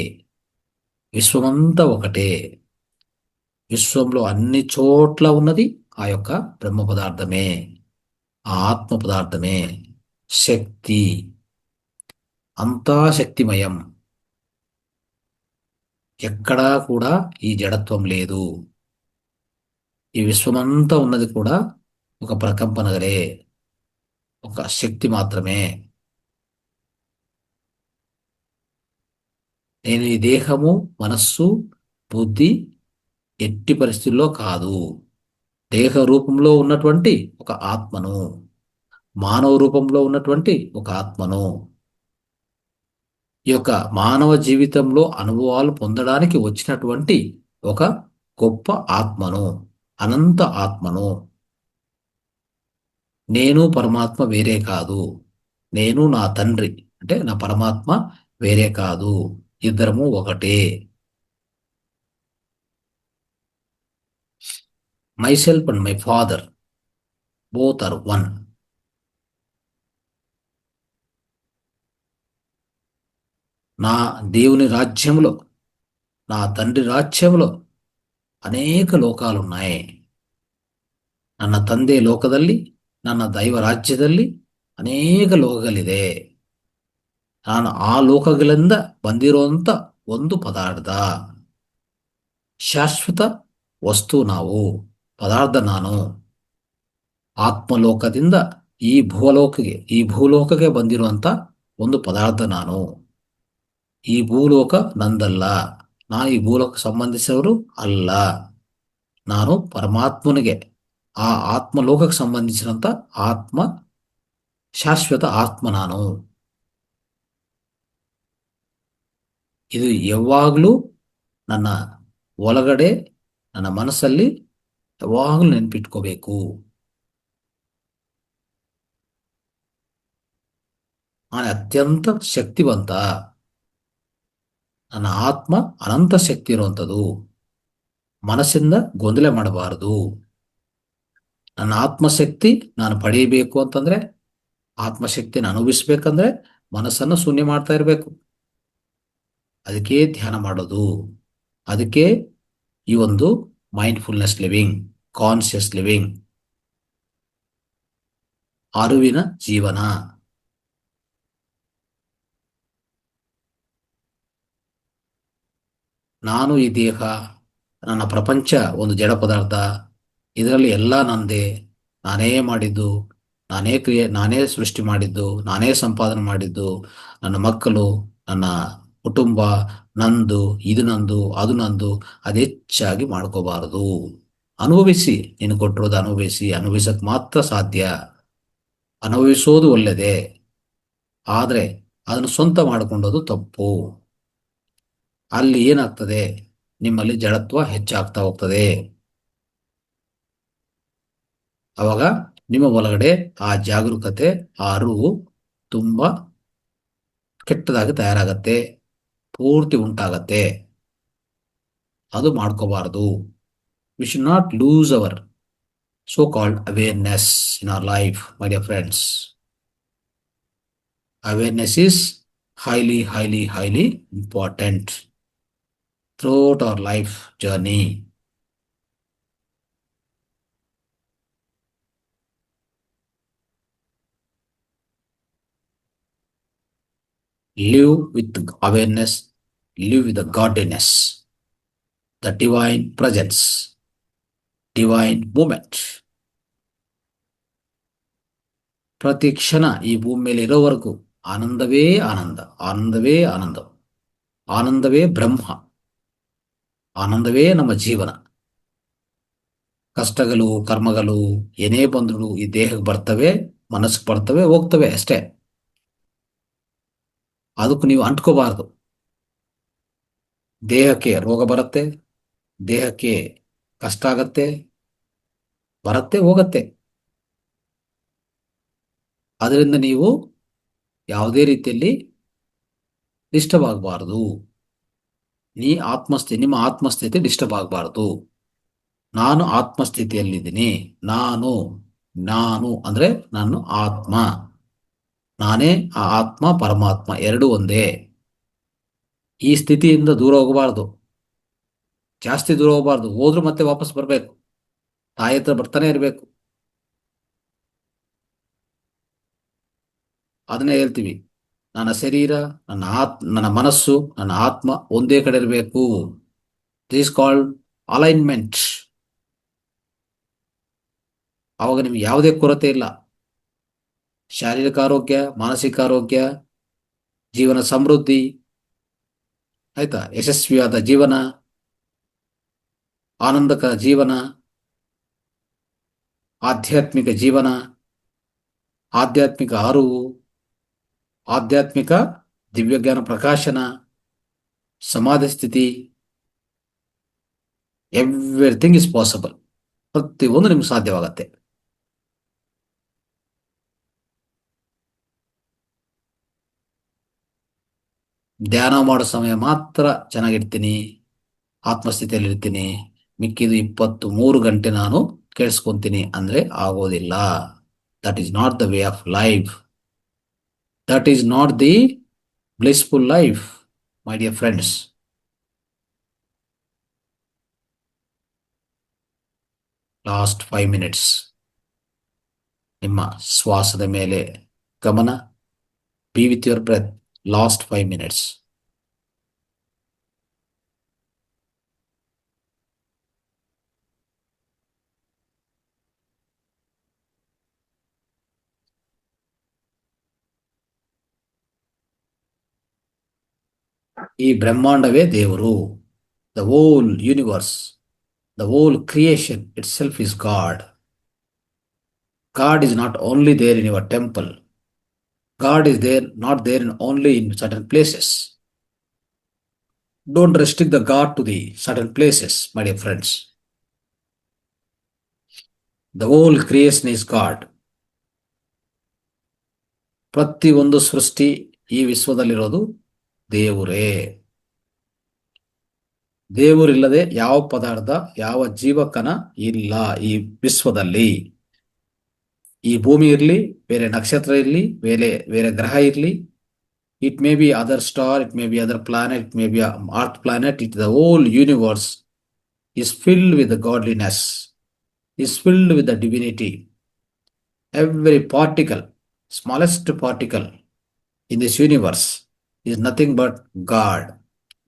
విశ్వమంతా ఒకటే. విశ్వంలో అన్ని చోట్ల ఉన్నది ఆ యొక్క బ్రహ్మ పదార్థమే, ఆ ఆత్మ పదార్థమే. శక్తి అంతా శక్తిమయం. ఎక్కడా కూడా ఈ జడత్వం లేదు. ఈ విశ్వమంతా ఉన్నది కూడా ఒక ప్రకంపనగలే, ఒక శక్తి మాత్రమే. నేను ఈ దేహము, మనస్సు, బుద్ధి ఎట్టి పరిస్థితుల్లో కాదు. దేహ రూపంలో ఉన్నటువంటి ఒక ఆత్మను, మానవ రూపంలో ఉన్నటువంటి ఒక ఆత్మను, ఈ యొక్క మానవ జీవితంలో అనుభవాలు పొందడానికి వచ్చినటువంటి ఒక గొప్ప ఆత్మను, అనంత ఆత్మను. నేను పరమాత్మ వేరే కాదు. నేను నా తండ్రి అంటే నా పరమాత్మ వేరే కాదు. ఇద్దరము ఒకటే. Myself and my father both are one. నా దేవుని రాజ్యంలో, నా తండ్రి రాజ్యంలో ಅನೇಕ ಲೋಕಾಲುన్నాయి. ನನ್ನ ತಂದೆ ಲೋಕದಲ್ಲಿ, ನನ್ನ ದೈವ ರಾಜ್ಯದಲ್ಲಿ ಅನೇಕ ಲೋಕಗಳಿದೆ. ನಾನು ಆ ಲೋಕಗಳಿಂದ ಬಂದಿರುವಂತ ಒಂದು ಪದಾರ್ಥ, ಶಾಶ್ವತ ವಸ್ತು ನಾವು, ಪದಾರ್ಥ ನಾನು. ಆತ್ಮಲೋಕದಿಂದ ಈ ಭೂಲೋಕಕ್ಕೆ ಬಂದಿರುವಂತ ಒಂದು ಪದಾರ್ಥ ನಾನು. ಈ ಭೂಲೋಕ ನಂದಲ್ಲ, ನಾನು ಈ ಭೂಲೋಕ ಸಂಬಂಧಿಸಿದವರು ಅಲ್ಲ. ನಾನು ಪರಮಾತ್ಮನಿಗೆ, ಆ ಆತ್ಮಲೋಕಕ್ಕೆ ಸಂಬಂಧಿಸಿದಂತ ಆತ್ಮ, ಶಾಶ್ವತ ಆತ್ಮ ನಾನು. ಇದು ಯಾವಾಗಲೂ ನನ್ನ ಒಳಗಡೆ, ನನ್ನ ಮನಸ್ಸಲ್ಲಿ ಯಾವಾಗಲೂ ನೆನಪಿಟ್ಕೋಬೇಕು. ನಾನು ಅತ್ಯಂತ ಶಕ್ತಿವಂತ. ನನ್ನ ಆತ್ಮ ಅನಂತ ಶಕ್ತಿ ಇರುವಂಥದ್ದು. ಮನಸ್ಸಿಂದ ಗೊಂದಲ ಮಾಡಬಾರದು. ನನ್ನ ಆತ್ಮಶಕ್ತಿ ನಾನು ಪಡೆಯಬೇಕು ಅಂತಂದ್ರೆ, ಆತ್ಮಶಕ್ತಿನ ಅನುಭವಿಸ್ಬೇಕಂದ್ರೆ ಮನಸ್ಸನ್ನು ಶೂನ್ಯ ಮಾಡ್ತಾ ಇರಬೇಕು. ಅದಕ್ಕೆ ಧ್ಯಾನ ಮಾಡೋದು. ಅದಕ್ಕೆ ಈ ಒಂದು ಮೈಂಡ್ಫುಲ್ನೆಸ್ ಲಿವಿಂಗ್, ಕಾನ್ಶಿಯಸ್ ಲಿವಿಂಗ್, ಅರಿವಿನ ಜೀವನ. ನಾನು ಈ ದೇಹ, ನನ್ನ ಪ್ರಪಂಚ ಒಂದು ಜಡ ಪದಾರ್ಥ, ಇದರಲ್ಲಿ ಎಲ್ಲ ನಂದೇ, ನಾನೇ ಮಾಡಿದ್ದು, ನಾನೇ ಸೃಷ್ಟಿ ಮಾಡಿದ್ದು, ನಾನೇ ಸಂಪಾದನೆ ಮಾಡಿದ್ದು. ನನ್ನ ಮಕ್ಕಳು, ನನ್ನ ಕುಟುಂಬ ನಂದು, ಇದು ನಂದು, ಅದು ನಂದು, ಅದು ಹೆಚ್ಚಾಗಿ ಮಾಡ್ಕೋಬಾರದು. ಅನುಭವಿಸಿ, ನೀನು ಕೊಟ್ಟಿರೋದು ಅನುಭವಿಸಕ್ ಮಾತ್ರ ಸಾಧ್ಯ. ಅನುಭವಿಸೋದು ಒಳ್ಳೆಯದೇ, ಆದರೆ ಅದನ್ನು ಸ್ವಂತ ಮಾಡಿಕೊಂಡೋದು ತಪ್ಪು. ಅಲ್ಲಿ ಏನಾಗ್ತದೆ, ನಿಮ್ಮಲ್ಲಿ ಜಡತ್ವ ಹೆಚ್ಚಾಗ್ತಾ ಹೋಗ್ತದೆ. ಅವಾಗ ನಿಮ್ಮ ಒಳಗಡೆ ಆ ಜಾಗರೂಕತೆ, ಆ ಅರಿವು ತುಂಬಾ ಕೆಟ್ಟದಾಗಿ ತಯಾರಾಗತ್ತೆ, ಪೂರ್ತಿ ಉಂಟಾಗತ್ತೆ. ಅದು ಮಾಡ್ಕೋಬಾರದು. We should not lose our so called awareness in our life, my dear friends. Awareness is highly important throughout our life journey. Live with awareness, live with the godliness, the divine presence, divine movement. ಪ್ರತಿ ಕ್ಷಣ ಈ ಭೂಮಿ ಮೇಲೆ ಇರೋವರೆಗೂ ಆನಂದವೇ ಆನಂದ, ಆನಂದವೇ ಆನಂದ, ಆನಂದವೇ ಬ್ರಹ್ಮ, ಆನಂದವೇ ನಮ್ಮ ಜೀವನ. ಕಷ್ಟಗಳು, ಕರ್ಮಗಳು ಏನೇ ಬಂದ್ರು ಈ ದೇಹಕ್ಕೆ ಬರ್ತವೆ, ಮನಸ್ಸಿಗೆ ಬರ್ತವೆ, ಹೋಗ್ತವೆ ಅಷ್ಟೇ. ಅದಕ್ಕೂ ನೀವು ಅಂಟ್ಕೋಬಾರದು. ದೇಹಕ್ಕೆ ರೋಗ ಬರುತ್ತೆ, ದೇಹಕ್ಕೆ ಕಷ್ಟ ಆಗತ್ತೆ, ಬರುತ್ತೆ, ಹೋಗತ್ತೆ. ಅದರಿಂದ ನೀವು ಯಾವುದೇ ರೀತಿಯಲ್ಲಿ ಡಿಸ್ಟರ್ಬ್ ಆಗಬಾರದು. ನಿಮ್ಮ ಆತ್ಮಸ್ಥಿತಿ ಡಿಸ್ಟರ್ಬ್ ಆಗಬಾರದು. ನಾನು ಆತ್ಮಸ್ಥಿತಿಯಲ್ಲಿದ್ದೀನಿ. ನಾನು ಅಂದ್ರೆ ನಾನು ಆತ್ಮ, ನಾನೇ ಆ ಆತ್ಮ, ಪರಮಾತ್ಮ ಎರಡೂ ಒಂದೇ. ಈ ಸ್ಥಿತಿಯಿಂದ ದೂರ ಹೋಗಬಾರ್ದು, ಜಾಸ್ತಿ ದೂರ ಹೋಗಬಾರ್ದು. ಹೋದ್ರೂ ಮತ್ತೆ ವಾಪಸ್ ಬರ್ಬೇಕು, ತಾಯಿ ಹತ್ರ ಬರ್ತಾನೆ ಇರಬೇಕು. ಅದನ್ನೇ ಹೇಳ್ತೀವಿ, ನನ್ನ ಶರೀರ, ನನ್ನ ಮನಸ್ಸು, ನನ್ನ ಆತ್ಮ ಒಂದೇ ಕಡೆ ಇರಬೇಕು. This is called alignment. ಅವಾಗ ನಿಮ್ಗೆ ಯಾವುದೇ ಕೊರತೆ ಇಲ್ಲ. ಶಾರೀರಿಕ ಆರೋಗ್ಯ, ಮಾನಸಿಕ ಆರೋಗ್ಯ, ಜೀವನ ಸಮೃದ್ಧಿ, ಆಯ್ತಾ, ಯಶಸ್ವಿಯಾದ ಜೀವನ, ಆನಂದಕರ ಜೀವನ, ಆಧ್ಯಾತ್ಮಿಕ ಜೀವನ, ಆಧ್ಯಾತ್ಮಿಕ ಅರಿವು, ಆಧ್ಯಾತ್ಮಿಕ ದಿವ್ಯಜ್ಞಾನ ಪ್ರಕಾಶನ, ಸಮಾಧಿ ಸ್ಥಿತಿ, ಎವ್ರಿಥಿಂಗ್ ಇಸ್ ಪಾಸಿಬಲ್. ಪ್ರತಿಯೊಂದು ನಿಮ್ಗೆ ಸಾಧ್ಯವಾಗತ್ತೆ. ಧ್ಯಾನ ಮಾಡೋ ಸಮಯ ಮಾತ್ರ ಚೆನ್ನಾಗಿರ್ತೀನಿ, ಆತ್ಮಸ್ಥಿತಿಯಲ್ಲಿ ಇರ್ತೀನಿ, ಮಿಕ್ಕಿದು 23 ಗಂಟೆ ನಾನು ಕೇಳಿಸ್ಕೊಂತೀನಿ ಅಂದ್ರೆ ಆಗೋದಿಲ್ಲ. That is not the way of life. That is not the blissful life, my dear friends. Last 5 minutes ನಿಮ್ಮ ಶ್ವಾಸದ ಮೇಲೆ ಗಮನ. Be with your breath. Last 5 minutes. ಈ ಬ್ರಹ್ಮಾಂಡವೇ ದೇವರು. The whole universe, the whole creation itself is God. God is not only there in your temple. God is there, not there only in certain places. Don't restrict the God to the certain places, my dear friends. The whole creation is God. ಪ್ರತಿ ಒಂದು ಸೃಷ್ಟಿ ಈ ವಿಶ್ವದಲ್ಲಿರೋದು ದೇವರೇ. ದೇವರಿಲ್ಲದೆ ಯಾವ ಪದಾರ್ಥ, ಯಾವ ಜೀವಕನ ಇಲ್ಲ ಈ ವಿಶ್ವದಲ್ಲಿ. ಈ ಭೂಮಿ ಇರಲಿ, ಬೇರೆ ನಕ್ಷತ್ರ ಇರಲಿ, ಬೇರೆ ಗ್ರಹ ಇರಲಿ, it may be other star, it may be other planet, it may be earth planet, it the whole universe is filled with the godliness, is filled with the divinity. Every particle, smallest particle in this universe is nothing but God,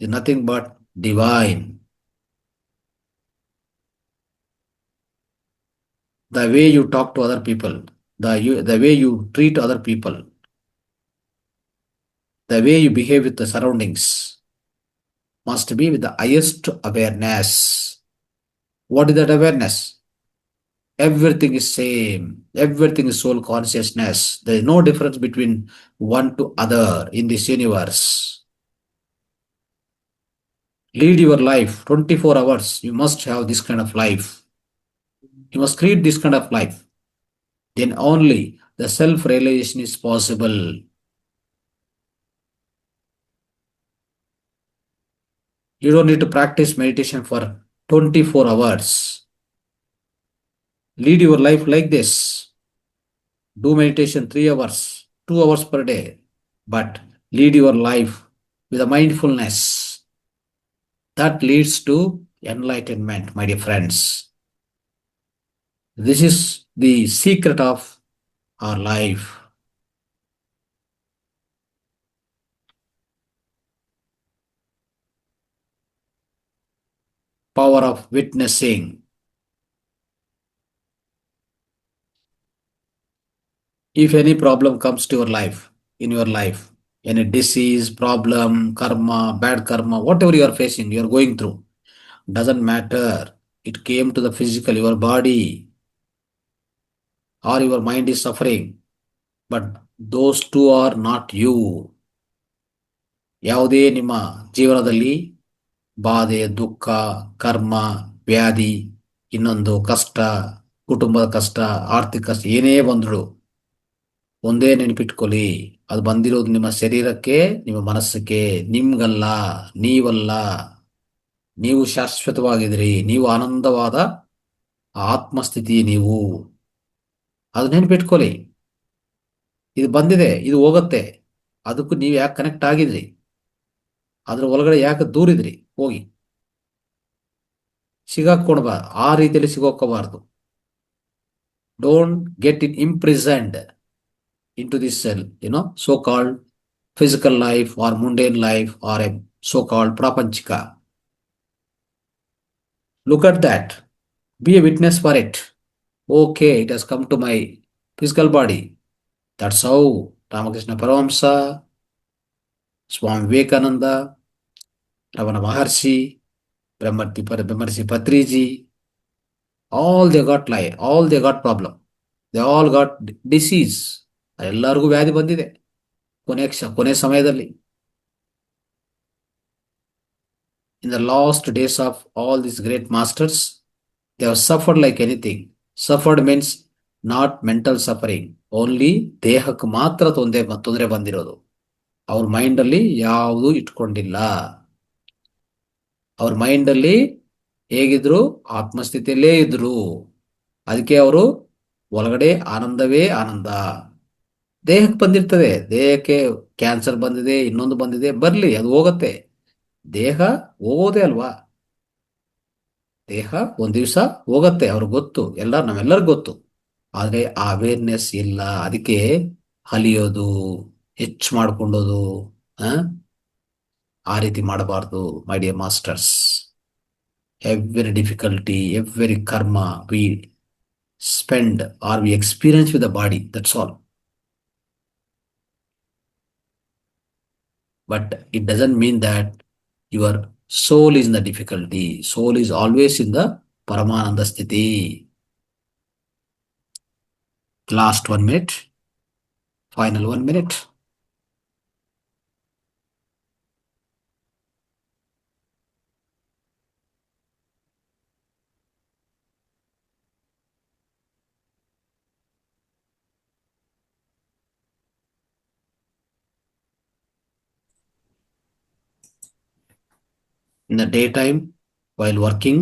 is nothing but divine. The way you talk to other people, the way you treat other people, the way you behave with the surroundings must be with the highest awareness. What is that awareness? Everything is same. Everything is soul consciousness. There is no difference between one to other in this universe. Lead your life 24 hours. You must have this kind of life. You must create this kind of life. Then only the self-realization is possible. You don't need to practice meditation for 24 hours. Lead your life like this. Do meditation 3 hours, 2 hours per day. But lead your life with a mindfulness. That leads to enlightenment, my dear friends. This is the secret of our life. Power of witnessing. If any problem comes to your life, in your life, any disease, problem, karma, bad karma, whatever you are facing, you are going through, doesn't matter. It came to the physical, your body, or your mind is suffering. But those two are not you. ಯಾವುದೇ ನಿಮ್ಮ ಜೀವನದಲ್ಲಿ ಬಾಧೆ, ದುಃಖ, ಕರ್ಮ, ವ್ಯಾಧಿ, ಇನ್ನೊಂದು ಕಷ್ಟ, ಕುಟುಂಬದ ಕಷ್ಟ, ಆರ್ಥಿಕ ಕಷ್ಟ, ಏನೇ ಬಂದ್ರು ಒಂದೇ ನೆನಪಿಟ್ಕೊಳ್ಳಿ, ಅದು ಬಂದಿರೋದು ನಿಮ್ಮ ಶರೀರಕ್ಕೆ, ನಿಮ್ಮ ಮನಸ್ಸಿಗೆ, ನಿಮ್ಗಲ್ಲ, ನೀವಲ್ಲ. ನೀವು ಶಾಶ್ವತವಾಗಿದ್ರಿ, ನೀವು ಆನಂದವಾದ ಆತ್ಮಸ್ಥಿತಿ, ನೀವು ಅದು ನೆನಪಿಟ್ಕೊಳ್ಳಿ. ಇದು ಬಂದಿದೆ, ಇದು ಹೋಗುತ್ತೆ, ಅದಕ್ಕೂ ನೀವು ಯಾಕೆ ಕನೆಕ್ಟ್ ಆಗಿದ್ರಿ, ಅದ್ರ ಒಳಗಡೆ ಯಾಕೆ ದೂರಿದ್ರಿ, ಹೋಗಿ ಸಿಗಾಕೊಡ್ಬಾರ್ದು, ಆ ರೀತಿಯಲ್ಲಿ ಸಿಗೋಕೋಬಾರ್ದು. Don't get in imprisoned into this so-called physical life or mundane life or a so-called prapanchika. Look at that. Be a witness for it. Okay, it has come to my physical body. That's how Ramakrishna Paramahamsa, Swami Vivekananda, Ramana Maharshi, Brahmarshi Patriji, all they got life, all they got problem. They all got disease. ಎಲ್ಲರಿಗೂ ವ್ಯಾಧಿ ಬಂದಿದೆ ಕೊನೆ ಸಮಯದಲ್ಲಿ. In the last days of all these great masters, they have suffered like anything. Suffered means not mental suffering, only ದೇಹಕ್ಕೆ ಮಾತ್ರ ತೊಂದರೆ ಬಂದಿರೋದು. ಅವ್ರ ಮೈಂಡಲ್ಲಿ ಯಾವುದೂ ಇಟ್ಕೊಂಡಿಲ್ಲ. ಅವ್ರ ಮೈಂಡಲ್ಲಿ ಹೇಗಿದ್ರು, ಆತ್ಮಸ್ಥಿತಿಯಲ್ಲೇ ಇದ್ರು. ಅದಕ್ಕೆ ಅವರು ಒಳಗಡೆ ಆನಂದವೇ ಆನಂದ. ದೇಹಕ್ಕೆ ಬಂದಿರ್ತದೆ, ದೇಹಕ್ಕೆ ಕ್ಯಾನ್ಸರ್ ಬಂದಿದೆ, ಇನ್ನೊಂದು ಬಂದಿದೆ, ಬರ್ಲಿ, ಅದು ಹೋಗತ್ತೆ. ದೇಹ ಹೋಗೋದೇ ಅಲ್ವಾ, ದೇಹ ಒಂದ್ ದಿವಸ ಹೋಗತ್ತೆ, ಅವ್ರಿಗೆ ಗೊತ್ತು, ನಮ್ಮೆಲ್ಲರಿಗೂ ಗೊತ್ತು. ಆದ್ರೆ ಆ ಅವೇರ್ನೆಸ್ ಇಲ್ಲ. ಅದಕ್ಕೆ ಅಲಿಯೋದು, ಹೆಚ್ಚು ಮಾಡ್ಕೊಂಡೋದು, ಆ ರೀತಿ ಮಾಡಬಾರ್ದು my dear masters. Every difficulty, every ಕರ್ಮ V spend or we experience with the body, that's all. But it doesn't mean that your soul is in the difficulty. Soul is always in the Paramananda Sthiti. Last 1 minute, final 1 minute. In the daytime, while working,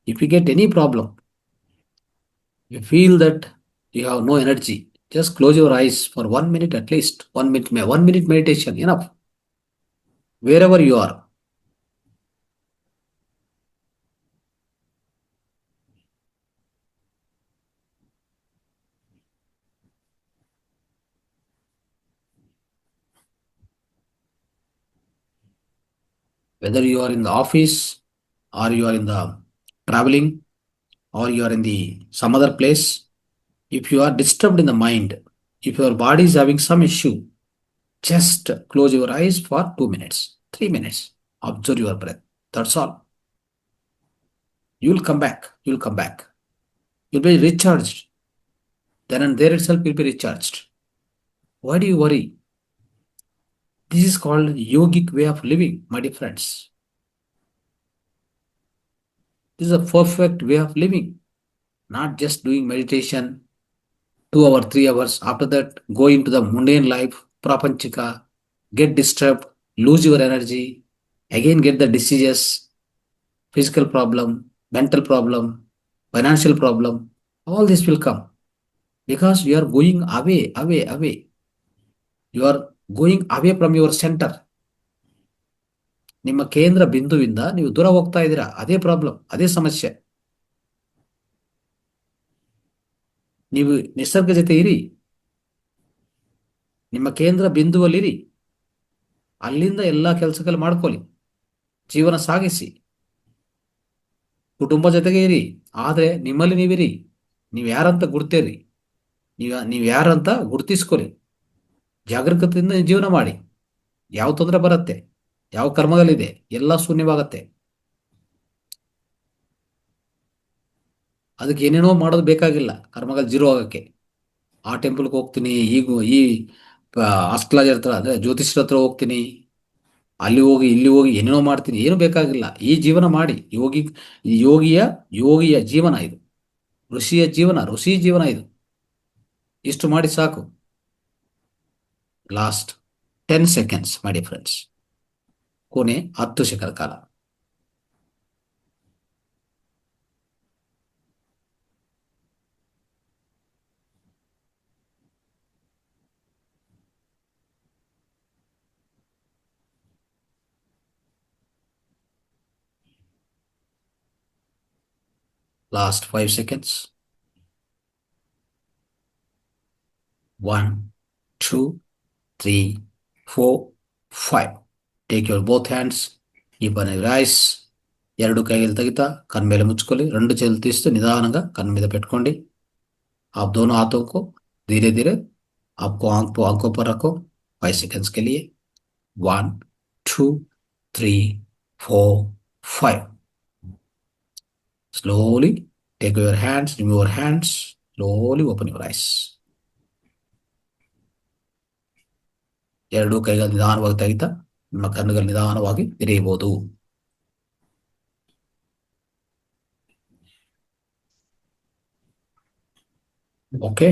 if you get any problem, you feel that you have no energy, just close your eyes for 1 minute at least. 1 minute meditation, enough. Wherever you are. Whether you are in the office, or you are in the traveling, or you are in the some other place, if you are disturbed in the mind, if your body is having some issue, just close your eyes for 2 minutes, 3 minutes, observe your breath, that's all. You'll come back, you'll be recharged. Then and there itself you'll be recharged. Why do you worry? This is called yogic way of living, my dear friends. This is a perfect way of living. Not just doing meditation 2 hours, 3 hours. After that, go into the mundane life, prapanchika, get disturbed, lose your energy, again get the diseases, physical problem, mental problem, financial problem. All this will come because you are going away. You are going away from your center. ನಿಮ್ಮ ಕೇಂದ್ರ ಬಿಂದುವಿಂದ ನೀವು ದೂರ ಹೋಗ್ತಾ ಇದ್ದೀರಾ. ಅದೇ problem, ಅದೇ ಸಮಸ್ಯೆ. ನೀವು ನಿಸರ್ಗ ಜೊತೆ ಇರಿ, ನಿಮ್ಮ ಕೇಂದ್ರ ಬಿಂದುವಲ್ಲಿರಿ, ಅಲ್ಲಿಂದ ಎಲ್ಲಾ ಕೆಲಸಗಳು ಮಾಡ್ಕೊಳ್ಳಿ, ಜೀವನ ಸಾಗಿಸಿ, ಕುಟುಂಬ ಜೊತೆಗೆ ಇರಿ. ಆದ್ರೆ ನಿಮ್ಮಲ್ಲಿ ನೀವಿರಿ, ನೀವು ಯಾರಂತ ಗುರ್ತಿರಿ, ನೀವು ಯಾರಂತ ಗುರ್ತಿಸ್ಕೊಳ್ಳಿ, ಜಾಗರೂಕತೆಯಿಂದ ಜೀವನ ಮಾಡಿ. ಯಾವ ತೊಂದರೆ ಬರುತ್ತೆ, ಯಾವ ಕರ್ಮಗಳಿದೆ, ಎಲ್ಲ ಶೂನ್ಯವಾಗತ್ತೆ. ಅದಕ್ಕೆ ಏನೇನೋ ಮಾಡೋದು ಬೇಕಾಗಿಲ್ಲ ಕರ್ಮಗಳು ಜೀರೋ ಆಗಕ್ಕೆ. ಆ ಟೆಂಪಲ್ಗೆ ಹೋಗ್ತೀನಿ, ಈಗ ಈ ಆಸ್ಟ್ಲಾಜ್ ಹತ್ರ ಅಂದ್ರೆ ಜ್ಯೋತಿಷ್ಯರ ಹತ್ರ ಹೋಗ್ತೀನಿ, ಅಲ್ಲಿ ಹೋಗಿ ಇಲ್ಲಿ ಹೋಗಿ ಏನೇನೋ ಮಾಡ್ತೀನಿ, ಏನು ಬೇಕಾಗಿಲ್ಲ. ಈ ಜೀವನ ಮಾಡಿ. ಯೋಗಿಯ ಜೀವನ ಇದು, ಋಷಿ ಜೀವನ ಇದು. ಇಷ್ಟು ಮಾಡಿ ಸಾಕು. Last 10 seconds my dear friends, ಕೊನೆ 10 ಸೆಕೆಂಡ್ ಕಾಲ. Last 5 seconds. 1, 2, 3, 4, 5. Take your both hands, open your eyes. 2 ಕೈಗಳು ತೆಗಿತಾ ಕಣ್ಣು ಮೇಲೆ ಮುಚ್ಕೊಳ್ಳಿ. 2 చేతులు తీస్తూ నిదానంగా కన్ను మీద పెట్టుకోండి. आप दोनों हाथों को धीरे धीरे आपको आंखों पर रखो 5 seconds के लिए. 1, 2, 3, 4, 5. Slowly take your hands, remove your hands, slowly open your eyes. 2 ಕೈಗಳು ನಿಧಾನವಾಗಿ ತೆಗಿತಾ ನಿಮ್ಮ ಕಣ್ಣುಗಳು ನಿಧಾನವಾಗಿ ತೆರೆಯಬಹುದು. Okay,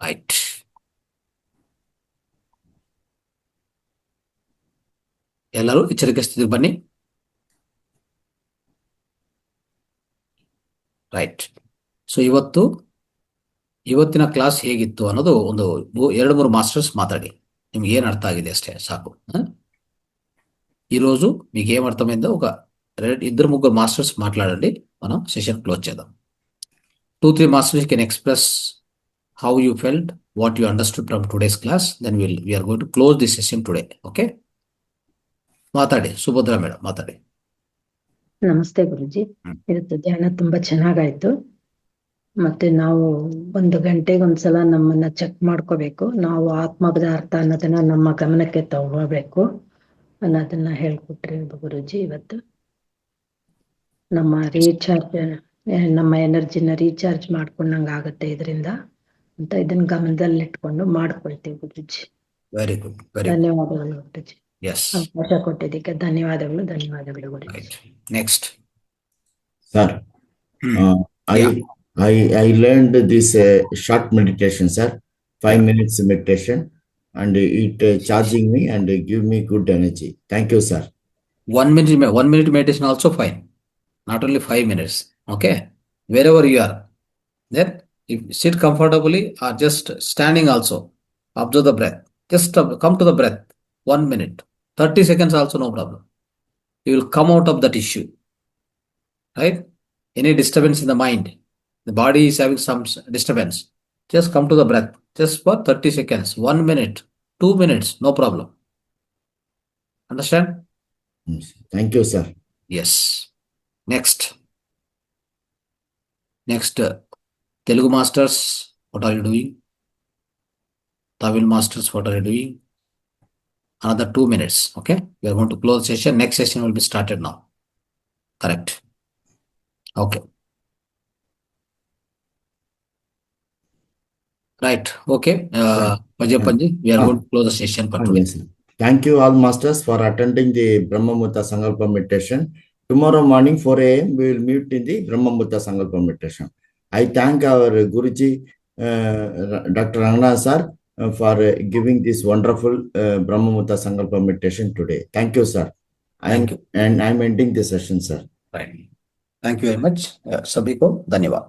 right. ಎಲ್ಲರೂ ಎಚ್ಚರಿಕೆ ಸ್ಥಿತಿಗೆ ಬನ್ನಿ. ರೈಟ್. ಸೊ ಇವತ್ತಿನ ಕ್ಲಾಸ್ ಹೇಗಿತ್ತು ಅನ್ನೋದು ಒಂದು 2-3 ಮಾಸ್ಟರ್ಸ್ ಮಾತಾಡಿ. ನಿಮ್ಗೆ ಏನ್ అర్థం ಆಗಿದೆ ಅಷ್ಟೇ ಸಾಕು. ఈరోజు మీకు ఏం అర్థమైందో ఒక 2-3 మాస్టర్స్ మాట్లాడండి, మనం సెషన్ క్లోజ్ చేద్దాం. 2-3 masters can express how you felt, what you understood from today's class. Then we are going to close this session today. Okay? ಮಾತಾಡಿ ಸುಭದ್ರಾ ಮೇಡಮ್, ಮಾತಾಡಿ. ನಮಸ್ತೆ ಗುರುಜಿ. ಇವತ್ತು ಧ್ಯಾನ ತುಂಬಾ ಚೆನ್ನಾಗಾಯ್ತು. ಮತ್ತೆ ನಾವು 1 ಗಂಟೆಗೆ ಒಂದ್ಸಲ ನಮ್ಮನ್ನ ಚೆಕ್ ಮಾಡ್ಕೋಬೇಕು. ನಾವು ಆತ್ಮ ಪದಾರ್ಥ ಅನ್ನೋದನ್ನ ನಮ್ಮ ಗಮನಕ್ಕೆ ತಗೋಬೇಕು ಅನ್ನೋದನ್ನ ಹೇಳ್ಕೊಟ್ರಿ ಗುರುಜಿ. ಇವತ್ತು ನಮ್ಮ ರೀಚಾರ್ಜ್, ನಮ್ಮ ಎನರ್ಜಿನ ರೀಚಾರ್ಜ್ ಮಾಡ್ಕೊಂಡಂಗ ಆಗತ್ತೆ ಇದರಿಂದ ಅಂತ ಇದನ್ನ ಗಮನದಲ್ಲಿ ಇಟ್ಕೊಂಡು ಮಾಡ್ಕೊಳ್ತೀವಿ ಗುರುಜಿ. ವೆರಿ ಗುಡ್, ಧನ್ಯವಾದಗಳು ಗುರುಜಿ. ಅವಕಾಶ ಕೊಟ್ಟಿದ್ದಕ್ಕೆ ಧನ್ಯವಾದಗಳು. ಧನ್ಯವಾದಗಳು Guruji. Next sir, I learned this short meditation, sir. 5 minutes meditation, and it charging me and give me good energy. Thank you, sir. 1 minute meditation also fine. Not only 5 minutes. Okay, wherever you are, then if sit comfortably or just standing also, observe the breath. Just come to the breath. 1 minute, 30 seconds also no problem. You will come out of that issue. Right? Any disturbance in the mind, the body is having some disturbance, just come to the breath, just for 30 seconds, 1 minute, 2 minutes, no problem. Understand? Thank you, sir. Yes. Next, Telugu masters, what are you doing? Tamil masters, what are you doing? Another 2 minutes. Okay, we are going to close session. Next session will be started now. Correct. Okay. Right. Okay. Panji, we are going to close the session for today. Yes, sir. Thank you all masters for attending the Brahma Muhurta Sankalpa meditation. Tomorrow morning 4 a.m. we will meet in the Brahma Muhurta Sankalpa meditation. I thank our Guruji, Dr. Ranganath sir, for giving this wonderful Brahma Muhurta Sankalpa meditation today. Thank you, sir. Thank you. And I'm ending the session, sir. Right. Thank you very much. Sabhi ko dhanyawad.